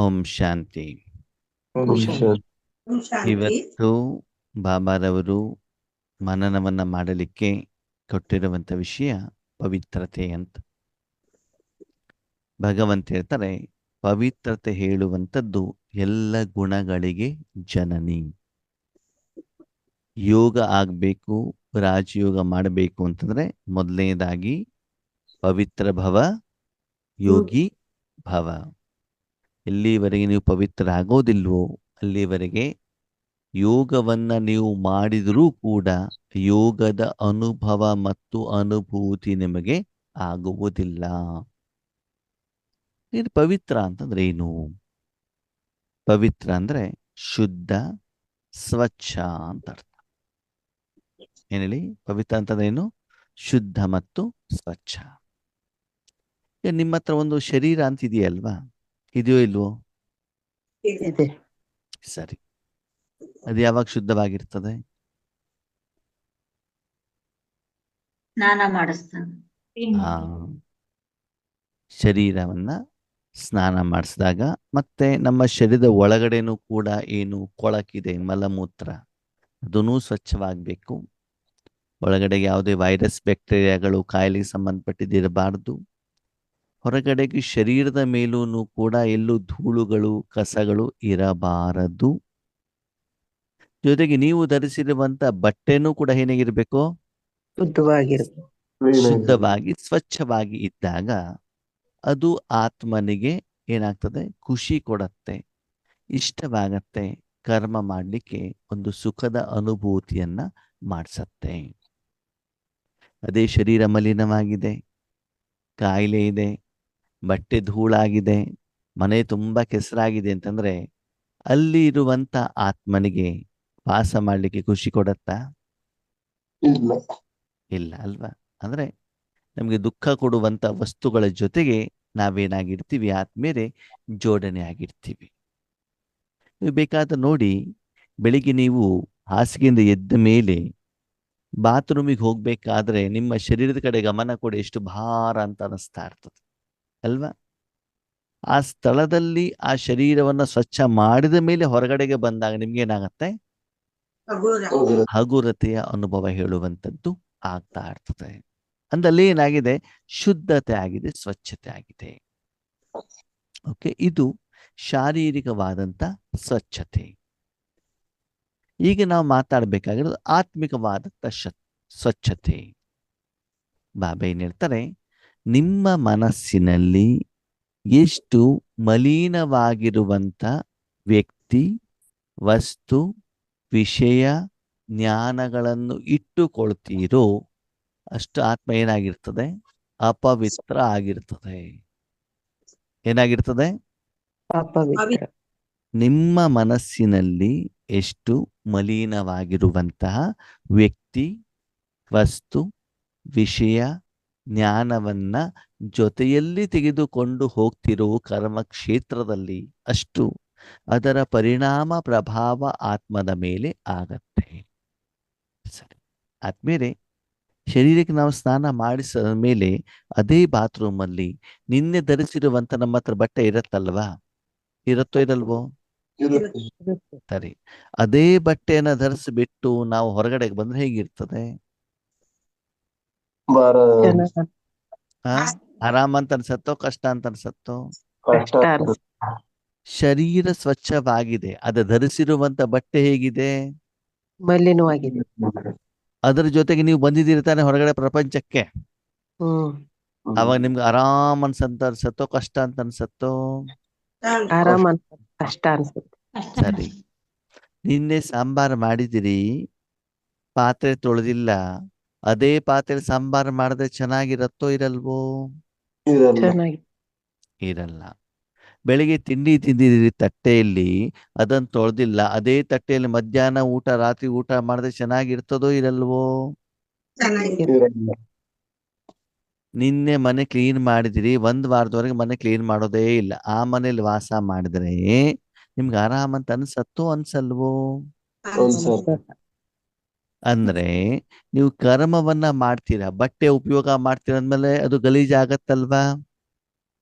ಓಂ ಶಾಂತಿ. ಓಂ ಶಾಂತಿ. ಇವತ್ತು ಬಾಬಾರವರು ಮನನವನ್ನ ಮಾಡಲಿಕ್ಕೆ ಕೊಟ್ಟಿರುವಂತ ವಿಷಯ ಪವಿತ್ರತೆ ಅಂತ. ಭಗವಂತ ಹೇಳ್ತಾರೆ, ಪವಿತ್ರತೆ ಹೇಳುವಂಥದ್ದು ಎಲ್ಲ ಗುಣಗಳಿಗೆ ಜನನಿ. ಯೋಗ ಆಗಬೇಕು, ರಾಜಯೋಗ ಮಾಡಬೇಕು ಅಂತಂದ್ರೆ ಮೊದಲನೇದಾಗಿ ಪವಿತ್ರ ಭವ, ಯೋಗಿ ಭವ. ಎಲ್ಲಿವರೆಗೆ ನೀವು ಪವಿತ್ರ ಆಗೋದಿಲ್ವೋ ಅಲ್ಲಿವರೆಗೆ ಯೋಗವನ್ನ ನೀವು ಮಾಡಿದರೂ ಕೂಡ ಯೋಗದ ಅನುಭವ ಮತ್ತು ಅನುಭೂತಿ ನಿಮಗೆ ಆಗುವುದಿಲ್ಲ. ಇದು ಪವಿತ್ರ ಅಂತಂದ್ರೆ ಏನು? ಪವಿತ್ರ ಅಂದ್ರೆ ಶುದ್ಧ, ಸ್ವಚ್ಛ ಅಂತ ಅರ್ಥ. ಏನ್ ಹೇಳಿ? ಪವಿತ್ರ ಅಂತಂದ್ರೆ ಏನು? ಶುದ್ಧ ಮತ್ತು ಸ್ವಚ್ಛ. ನಿಮ್ಮ ಹತ್ರ ಒಂದು ಶರೀರ ಅಂತ ಇದೆಯಲ್ವಾ? ಇದೆಯೋ ಇಲ್ವೋ? ಇದೆ. ಸರಿ, ಅದು ಯಾವಾಗ ಶುದ್ಧವಾಗಿರ್ತದೆ? ಸ್ನಾನ ಮಾಡಿಸ್ತಾನೆ. ಶರೀರವನ್ನ ಸ್ನಾನ ಮಾಡಿಸಿದಾಗ, ಮತ್ತೆ ನಮ್ಮ ಶರೀರದ ಒಳಗಡೆನೂ ಕೂಡ ಏನು ಕೊಳಕಿದೆ, ಮಲಮೂತ್ರ, ಅದೂ ಸ್ವಚ್ಛವಾಗಬೇಕು. ಒಳಗಡೆಗೆ ಯಾವುದೇ ವೈರಸ್, ಬ್ಯಾಕ್ಟೀರಿಯಾಗಳು, ಕಾಯಿಲೆಗೆ ಸಂಬಂಧಪಟ್ಟಿದ್ದಿರಬಾರ್ದು. ಹೊರಗಡೆಗೆ ಶರೀರದ ಮೇಲೂ ಕೂಡ ಎಲ್ಲೂ ಧೂಳುಗಳು, ಕಸಗಳು ಇರಬಾರದು. ಜೊತೆಗೆ ನೀವು ಧರಿಸಿರುವಂತ ಬಟ್ಟೆನೂ ಕೂಡ ಏನಾಗಿರ್ಬೇಕು? ಶುದ್ಧವಾಗಿ, ಸ್ವಚ್ಛವಾಗಿ ಇದ್ದಾಗ ಅದು ಆತ್ಮನಿಗೆ ಏನಾಗ್ತದೆ? ಖುಷಿ ಕೊಡತ್ತೆ, ಇಷ್ಟವಾಗತ್ತೆ, ಕರ್ಮ ಮಾಡಲಿಕ್ಕೆ ಒಂದು ಸುಖದ ಅನುಭೂತಿಯನ್ನ ಮಾಡಿಸತ್ತೆ. ಅದೇ ಶರೀರ ಮಲಿನವಾಗಿದೆ, ಕಾಯಿಲೆ ಇದೆ, ಬಟ್ಟೆ ಧೂಳಾಗಿದೆ, ಮನೆ ತುಂಬಾ ಕೆಸರಾಗಿದೆ ಅಂತಂದ್ರೆ ಅಲ್ಲಿ ಇರುವಂತ ಆತ್ಮನಿಗೆ ವಾಸ ಮಾಡಲಿಕ್ಕೆ ಖುಷಿ ಕೊಡತ್ತಾ? ಇಲ್ಲ ಅಲ್ವಾ? ಅಂದ್ರೆ ನಮಗೆ ದುಃಖ ಕೊಡುವಂತ ವಸ್ತುಗಳ ಜೊತೆಗೆ ನಾವೇನಾಗಿರ್ತೀವಿ? ಆತ್ಮೇಲೆ ಜೋಡಣೆ ಆಗಿರ್ತೀವಿ. ನೀವು ಬೇಕಾದ ನೋಡಿ, ಬೆಳಿಗ್ಗೆ ನೀವು ಹಾಸಿಗೆಯಿಂದ ಎದ್ದ ಮೇಲೆ ಬಾತ್ರೂಮಿಗೆ ಹೋಗ್ಬೇಕಾದ್ರೆ ನಿಮ್ಮ ಶರೀರದ ಕಡೆ ಗಮನ ಕೊಡಿ, ಎಷ್ಟು ಭಾರ ಅಂತ ಅನಿಸ್ತಾ ಇರ್ತದೆ ಅಲ್ವಾ? ಆ ಸ್ಥಳದಲ್ಲಿ ಆ ಶರೀರವನ್ನ ಸ್ವಚ್ಛ ಮಾಡಿದ ಮೇಲೆ ಹೊರಗಡೆಗೆ ಬಂದಾಗ ನಿಮ್ಗೆ ಏನಾಗತ್ತೆ? ಹಗುರತೆಯ ಅನುಭವ ಹೇಳುವಂಥದ್ದು ಆಗ್ತಾ ಇರ್ತದೆ. ಅಂದಲ್ಲಿ ಏನಾಗಿದೆ? ಶುದ್ಧತೆ ಆಗಿದೆ, ಸ್ವಚ್ಛತೆ ಆಗಿದೆ. ಓಕೆ, ಇದು ಶಾರೀರಿಕವಾದಂತ ಸ್ವಚ್ಛತೆ. ಈಗ ನಾವು ಮಾತಾಡಬೇಕಾಗಿರೋದು ಆತ್ಮಿಕವಾದಂತ ಸ್ವಚ್ಛತೆ. ಬಾಬಾ ಏನ್ ಹೇಳ್ತಾರೆ? ನಿಮ್ಮ ಮನಸ್ಸಿನಲ್ಲಿ ಎಷ್ಟು ಮಲಿನವಾಗಿರುವಂತ ವ್ಯಕ್ತಿ, ವಸ್ತು, ವಿಷಯ, ಜ್ಞಾನಗಳನ್ನು ಇಟ್ಟುಕೊಳ್ತೀರೋ ಅಷ್ಟು ಆತ್ಮ ಏನಾಗಿರ್ತದೆ? ಅಪವಿತ್ರ ಆಗಿರ್ತದೆ. ಏನಾಗಿರ್ತದೆ? ಅಪವಿತ್ರ. ನಿಮ್ಮ ಮನಸ್ಸಿನಲ್ಲಿ ಎಷ್ಟು ಮಲಿನವಾಗಿರುವಂತಹ ವ್ಯಕ್ತಿ, ವಸ್ತು, ವಿಷಯ, ಜ್ಞಾನವನ್ನ ಜೊತೆಯಲ್ಲಿ ತೆಗೆದುಕೊಂಡು ಹೋಗ್ತಿರೋ ಕರ್ಮ ಕ್ಷೇತ್ರದಲ್ಲಿ ಅಷ್ಟು ಅದರ ಪರಿಣಾಮ, ಪ್ರಭಾವ ಆತ್ಮದ ಮೇಲೆ ಆಗತ್ತೆ. ಸರಿ, ಆದ್ಮೇಲೆ ಶರೀರಕ್ಕೆ ನಾವು ಸ್ನಾನ ಮಾಡಿಸಿದ ಮೇಲೆ ಅದೇ ಬಾತ್ರೂಮಲ್ಲಿ ನಿನ್ನೆ ಧರಿಸಿರುವಂತ ನಮ್ಮ ಹತ್ರ ಬಟ್ಟೆ ಇರತ್ತಲ್ವಾ? ಇರತ್ತೋ ಇರಲ್ವೋ? ಸರಿ, ಅದೇ ಬಟ್ಟೆಯನ್ನ ಧರಿಸಿಬಿಟ್ಟು ನಾವು ಹೊರಗಡೆಗೆ ಬಂದ್ರೆ ಹೇಗಿರ್ತದೆ? ಆರಾಮ ಅಂತ ಅನ್ಸತ್ತೋ, ಕಷ್ಟ ಅಂತ ಅನ್ಸತ್ತೋ? ಶರೀರ ಸ್ವಚ್ಛವಾಗಿದೆ, ಅದು ಧರಿಸಿರುವಂತ ಬಟ್ಟೆ ಹೇಗಿದೆ? ಮಲಿನವಾಗಿದೆ. ಅದರ ಜೊತೆಗೆ ನೀವು ಬಂದಿದ್ದೀರಿ ತಾನೆ ಹೊರಗಡೆ ಪ್ರಪಂಚಕ್ಕೆ. ಅವಾಗ ನಿಮ್ಗೆ ಆರಾಮ್ ಅನ್ಸಂತ ಅನ್ಸತ್ತೋ, ಕಷ್ಟ ಅಂತ ಅನ್ಸತ್ತೋ? ಆರಾಮ ಅನ್ಸುತ್ತೆ, ಕಷ್ಟ ಅನ್ಸುತ್ತೆ. ಸರಿ, ನಿನ್ನೆ ಸಾಂಬಾರ್ ಮಾಡಿದಿರಿ, ಪಾತ್ರೆ ತೊಳೆದಿಲ್ಲ, ಅದೇ ಪಾತ್ರೆ ಸಾಂಬಾರ್ ಮಾಡಿದ್ರೆ ಚೆನ್ನಾಗಿರತ್ತೋ ಇರಲ್ವೋ? ಚೆನ್ನಾಗಿ ಇರಲ್ಲ. ಬೆಳಿಗ್ಗೆ ತಿಂಡಿ ತಿಂದಿದ್ದೀರಿ ತಟ್ಟೆಯಲ್ಲಿ, ಅದನ್ನು ತೊಳೆದಿಲ್ಲ, ಅದೇ ತಟ್ಟೆಯಲ್ಲಿ ಮಧ್ಯಾಹ್ನ ಊಟ, ರಾತ್ರಿ ಊಟ ಮಾಡಿದ್ರೆ ಚೆನ್ನಾಗಿರ್ತದೋ ಇರಲ್ವೋ? ನಿನ್ನೆ ಮನೆ ಕ್ಲೀನ್ ಮಾಡಿದಿರಿ, 1 ವಾರದವರೆಗೆ ಮನೆ ಕ್ಲೀನ್ ಮಾಡೋದೇ ಇಲ್ಲ, ಆ ಮನೇಲಿ ವಾಸ ಮಾಡಿದ್ರೆ ನಿಮ್ಗೆ ಆರಾಮ್ ಅಂತ ಅನ್ಸತ್ತೋ ಅನ್ಸಲ್ವೋ? ಅಂದ್ರೆ ನೀವು ಕರ್ಮವನ್ನ ಮಾಡ್ತೀರಾ, ಬಟ್ಟೆ ಉಪಯೋಗ ಮಾಡ್ತೀರ ಅಂದ್ಮೇಲೆ ಅದು ಗಲೀಜಾಗತ್ತಲ್ವಾ?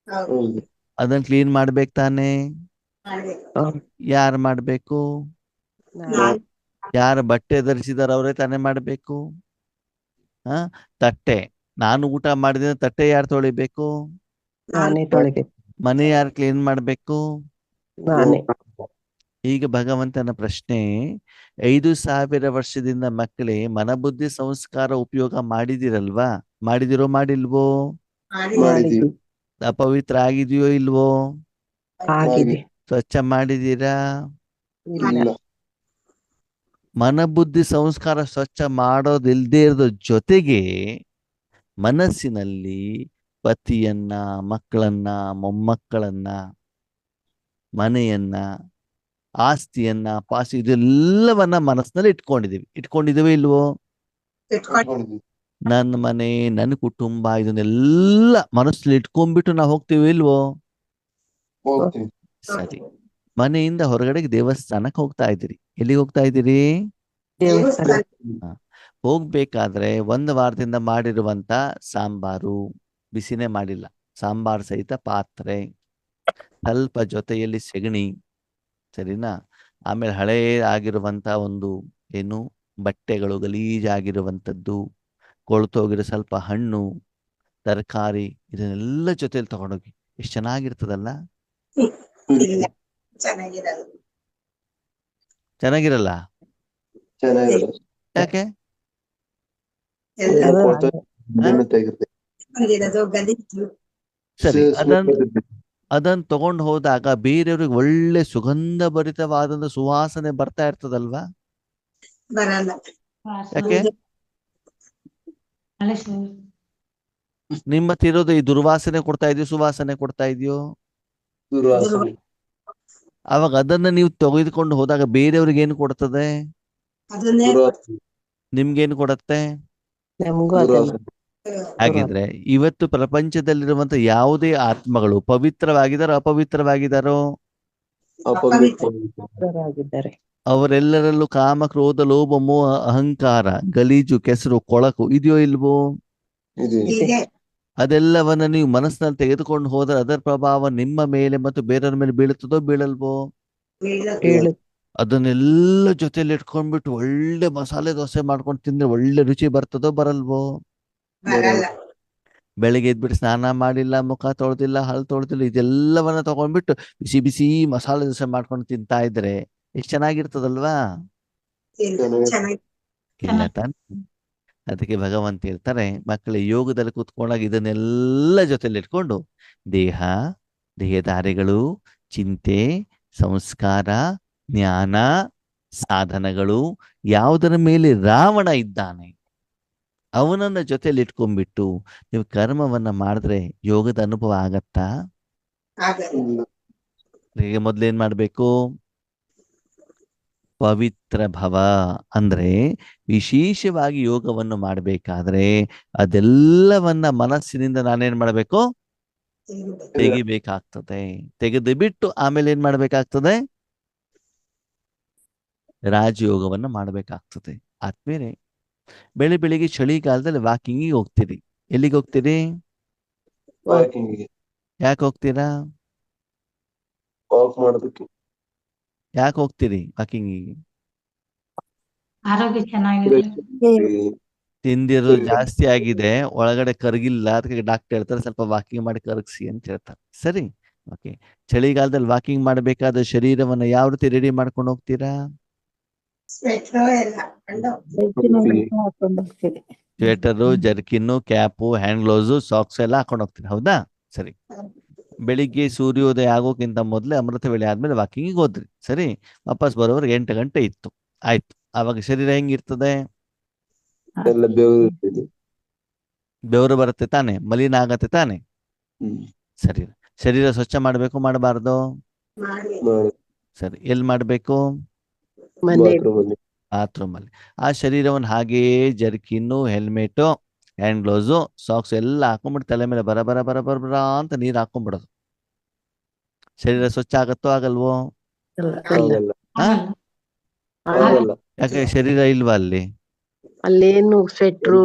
ಅದನ್ನ ಕ್ಲೀನ್ ಮಾಡ್ಬೇಕು ತಾನೆ. ಹೌದು. ಯಾರು ಮಾಡ್ಬೇಕು? ನಾವೇ. ಯಾರು ಬಟ್ಟೆ ಧರಿಸಿದಾರ ಅವರೇ ತಾನೇ ಮಾಡ್ಬೇಕು. ತಟ್ಟೆ, ನಾನು ಊಟ ಮಾಡಿದ ತಟ್ಟೆ ಯಾರು ತೊಳಿಬೇಕು? ನಾನೇ ತೊಳಿಬೇಕು. ಮನೆ ಯಾರು ಕ್ಲೀನ್ ಮಾಡ್ಬೇಕು? ನಾನೇ. ಈಗ ಭಗವಂತನ ಪ್ರಶ್ನೆ, 5,000 ವರ್ಷದಿಂದ ಮಕ್ಕಳೇ ಮನಬುದ್ಧಿ ಸಂಸ್ಕಾರ ಉಪಯೋಗ ಮಾಡಿದಿರಲ್ವಾ? ಮಾಡಿದಿರೋ ಮಾಡಿಲ್ವೋ? ಮಾಡಿದ್ವಿ. ಅಪವಿತ್ರ ಆಗಿದೆಯೋ ಇಲ್ವೋ? ಆಗಿದೆ. ಸ್ವಚ್ಛ ಮಾಡಿದೀರಾ? ಇಲ್ಲ. ಮನಬುದ್ಧಿ ಸಂಸ್ಕಾರ ಸ್ವಚ್ಛ ಮಾಡೋದಿಲ್ದೇ ಇರೋದ್ರ ಜೊತೆಗೆ ಮನಸ್ಸಿನಲ್ಲಿ ಪತಿಯನ್ನ, ಮಕ್ಕಳನ್ನ, ಮೊಮ್ಮಕ್ಕಳನ್ನ, ಮನೆಯನ್ನ, ಆಸ್ತಿಯನ್ನ, ಪಾಸಿ ಇದೆಲ್ಲವನ್ನ ಮನಸ್ಸಿನಲ್ಲಿ ಇಟ್ಕೊಂಡಿದ್ದೀವಿ ಇಲ್ವೋ? ನನ್ನ ಮನೆ, ನನ್ನ ಕುಟುಂಬ, ಇದನ್ನೆಲ್ಲ ಮನಸ್ಸಲ್ಲಿ ಇಟ್ಕೊಂಡ್ಬಿಟ್ಟು ನಾವು ಹೋಗ್ತೀವಿ ಇಲ್ವೋ? ಸರಿ, ಮನೆಯಿಂದ ಹೊರಗಡೆಗೆ ದೇವಸ್ಥಾನಕ್ಕೆ ಹೋಗ್ತಾ ಇದ್ದೀರಿ. ಎಲ್ಲಿಗೆ ಹೋಗ್ತಾ ಇದ್ದೀರಿ? ದೇವಸ್ಥಾನ. ಹೋಗ್ಬೇಕಾದ್ರೆ 1 ವಾರದಿಂದ ಮಾಡಿರುವಂತ ಸಾಂಬಾರು, ಬಿಸಿನೇ ಮಾಡಿಲ್ಲ, ಸಾಂಬಾರ್ ಸಹಿತ ಪಾತ್ರೆ, ಸ್ವಲ್ಪ ಜೊತೆಯಲ್ಲಿ ಸೆಗಣಿ, ಸರಿನಾ? ಆಮೇಲೆ ಹಳೇ ಆಗಿರುವಂತ ಒಂದು ಏನು ಬಟ್ಟೆಗಳು, ಗಲೀಜಾಗಿರುವಂಥದ್ದು, ಕೊಳ್ತೋಗಿರೋ ಸ್ವಲ್ಪ ಹಣ್ಣು, ತರಕಾರಿ, ಇದನ್ನೆಲ್ಲ ಜೊತೆಲಿ ತಗೊಂಡೋಗಿ. ಎಷ್ಟು ಚೆನ್ನಾಗಿರ್ತದಲ್ಲ? ಚೆನ್ನಾಗಿರಲ್ಲ? ಯಾಕೆ? ಸರಿ, ಅದನ್ನ ತಗೊಂಡು ಹೋದಾಗ ಬೇರೆಯವ್ರಿಗೆ ಒಳ್ಳೆ ಸುಗಂಧ ಭರಿತವಾದಂತ ಸುವಾಸನೆ ಬರ್ತಾ ಇರ್ತದಲ್ವಾ? ಯಾಕೆ? ನಿಮ್ಮ ತಿರೋದು ಈ ದುರ್ವಾಸನೆ ಕೊಡ್ತಾ ಇದೆಯೋ ಸುವಾಸನೆ ಕೊಡ್ತಾ ಇದೆಯೋ? ಅವಾಗ ಅದನ್ನ ನೀವು ತೆಗೆದುಕೊಂಡು ಹೋದಾಗ ಬೇರೆಯವ್ರಿಗೆ ಏನು ಕೊಡ್ತದೆ? ನಿಮ್ಗೇನು ಕೊಡತ್ತೆ? ನಮಗೂ ಅದನ್ನ. ಹಾಗಿದ್ರೆ ಇವತ್ತು ಪ್ರಪಂಚದಲ್ಲಿರುವಂತ ಯಾವುದೇ ಆತ್ಮಗಳು ಪವಿತ್ರವಾಗಿದಾರೋ ಅಪವಿತ್ರವಾಗಿದಾರೋ? ಆಗಿದ್ದಾರೆ. ಅವರೆಲ್ಲರಲ್ಲೂ ಕಾಮ, ಕ್ರೋಧ, ಲೋಭ, ಮೋಹ, ಅಹಂಕಾರ, ಗಲೀಜು, ಕೆಸರು, ಕೊಳಕು ಇದೆಯೋ ಇಲ್ವೋ? ಅದೆಲ್ಲವನ್ನ ನೀವು ಮನಸ್ಸಿನಲ್ಲಿ ತೆಗೆದುಕೊಂಡು ಹೋದರೆ ಅದರ ಪ್ರಭಾವ ನಿಮ್ಮ ಮೇಲೆ ಮತ್ತು ಬೇರೆಯವ್ರ ಮೇಲೆ ಬೀಳುತ್ತದೋ ಬೀಳಲ್ವೋ? ಅದನ್ನೆಲ್ಲ ಜೊತೆಲಿ ಇಟ್ಕೊಂಡ್ಬಿಟ್ಟು ಒಳ್ಳೆ ಮಸಾಲೆ ದೋಸೆ ಮಾಡ್ಕೊಂಡು ತಿಂದ್ರೆ ಒಳ್ಳೆ ರುಚಿ ಬರ್ತದೋ ಬರಲ್ವೋ? ಬೆಳಿಗ್ಗೆ ಎದ್ಬಿಟ್ಟು ಸ್ನಾನ ಮಾಡಿಲ್ಲ, ಮುಖ ತೊಳೆದಿಲ್ಲ, ಹಲ್ಲು ತೊಳೆದಿಲ್ಲ, ಇದೆಲ್ಲವನ್ನ ತಗೊಂಡ್ಬಿಟ್ಟು ಬಿಸಿ ಬಿಸಿ ಮಸಾಲೆ ದೋಸೆ ಮಾಡ್ಕೊಂಡು ತಿಂತಾ ಇದ್ರೆ ಎಷ್ಟು ಚೆನ್ನಾಗಿರ್ತದಲ್ವಾ? ಇಲ್ಲ ತಾನೆ? ಅದಕ್ಕೆ ಭಗವಂತ ಹೇಳ್ತಾರೆ, ಮಕ್ಕಳ ಯೋಗದಲ್ಲಿ ಕೂತ್ಕೊಂಡಾಗ ಇದನ್ನೆಲ್ಲ ಜೊತೆಲಿ ಇಟ್ಕೊಂಡು ದೇಹಧಾರೆಗಳು, ಚಿಂತೆ, ಸಂಸ್ಕಾರ, ಜ್ಞಾನ, ಸಾಧನಗಳು, ಯಾವುದರ ಮೇಲೆ ರಾವಣ ಇದ್ದಾನೆ ಅವನನ್ನ ಜೊತೆಲಿ ಇಟ್ಕೊಂಡ್ಬಿಟ್ಟು ನೀವು ಕರ್ಮವನ್ನ ಮಾಡಿದ್ರೆ ಯೋಗದ ಅನುಭವ ಆಗತ್ತಾ? ಈಗ ಮೊದ್ಲೇನ್ ಮಾಡ್ಬೇಕು? ಪವಿತ್ರ ಭವ ಅಂದ್ರೆ ವಿಶೇಷವಾಗಿ ಯೋಗವನ್ನು ಮಾಡಬೇಕಾದ್ರೆ ಅದೆಲ್ಲವನ್ನ ಮನಸ್ಸಿನಿಂದ ನಾನೇನ್ ಮಾಡ್ಬೇಕು? ತೆಗಿಬೇಕಾಗ್ತದೆ. ತೆಗೆದು ಬಿಟ್ಟು ಆಮೇಲೆ ಏನ್ ಮಾಡ್ಬೇಕಾಗ್ತದೆ? ರಾಜಯೋಗವನ್ನ ಮಾಡ್ಬೇಕಾಗ್ತದೆ. ಆದ್ಮೇಲೆ ಬೆಳಿಗ್ಗೆ ಚಳಿಗಾಲದಲ್ಲಿ ವಾಕಿಂಗಿಗೆ ಹೋಗ್ತೀರಿ. ಎಲ್ಲಿಗೆ ಹೋಗ್ತೀರಿ? ಯಾಕೆ ಹೋಗ್ತೀರಾ? ಯಾಕೆ ಹೋಗ್ತೀರಿ ವಾಕಿಂಗಿಗೆ? ಆರೋಗ್ಯ ಚೆನ್ನಾಗಿದೆ. ತಿಂದಿರೋದು ಜಾಸ್ತಿ ಆಗಿದೆ, ಒಳಗಡೆ ಕರಗಿಲ್ಲ, ಅದಕ್ಕೆ ಡಾಕ್ಟರ್ ಹೇಳ್ತಾರೆ ಸ್ವಲ್ಪ ವಾಕಿಂಗ್ ಮಾಡಿ ಕರಗಿಸಿ ಅಂತ ಹೇಳ್ತಾರೆ. ಸರಿ, ಓಕೆ. ಚಳಿಗಾಲದಲ್ಲಿ ವಾಕಿಂಗ್ ಮಾಡಬೇಕಾದ ಶರೀರವನ್ನ ಯಾವ ರೀತಿ ರೆಡಿ ಮಾಡ್ಕೊಂಡು ಹೋಗ್ತೀರಾ? Sweater, jerkin, cap, hand gloves, socks ಎಲ್ಲ ಹಾಕೊಂಡು ಹೋಗ್ತೀನಿ. ಹೌದಾ? ಸರಿ. ಬೆಳಿಗ್ಗೆ ಸೂರ್ಯೋದಯ ಆಗೋಕ್ಕಿಂತ ಮೊದಲೇ ಅಮೃತ ವೇಳೆ ಆದ್ಮೇಲೆ ವಾಕಿಂಗಿಗೆ ಹೋದ್ರಿ. ಸರಿ, ವಾಪಸ್ ಬರೋವರೆಗೆ 8 ಗಂಟೆ ಇತ್ತು. ಆಯ್ತು. ಅವಾಗ ಶರೀರ ಹೆಂಗಿರ್ತದೆ? ಬೆವರು ಬರುತ್ತೆ ತಾನೆ, ಮಲಿನ ಆಗತ್ತೆ ತಾನೆ. ಸರಿ, ಶರೀರ ಸ್ವಚ್ಛ ಮಾಡ್ಬೇಕು ಮಾಡಬಾರ್ದು? ಸರಿ, ಎಲ್ಲಿ ಮಾಡ್ಬೇಕು? ಬಾತ್ರೂಮ್ ಅಲ್ಲಿ. ಆ ಶರೀರವನ್ನು ಹಾಗೆಯೇ jerkin, helmet, hand gloves, socks ಎಲ್ಲ ಹಾಕೊಂಡ್ಬಿಟ್ಟು ತಲೆ ಮೇಲೆ ಬರ ಬರ ಬರ ಬರ ಬರ ಅಂತ ನೀರು ಹಾಕೊಂಡ್ಬಿಡೋದು. ಶರೀರ ಸ್ವಚ್ಛ ಆಗತ್ತೋ ಆಗಲ್ವೋ? ಯಾಕೆ ಶರೀರ ಇಲ್ವಾ ಅಲ್ಲಿ? ಅಲ್ಲೇನು ಸ್ವೆಟ್ರು,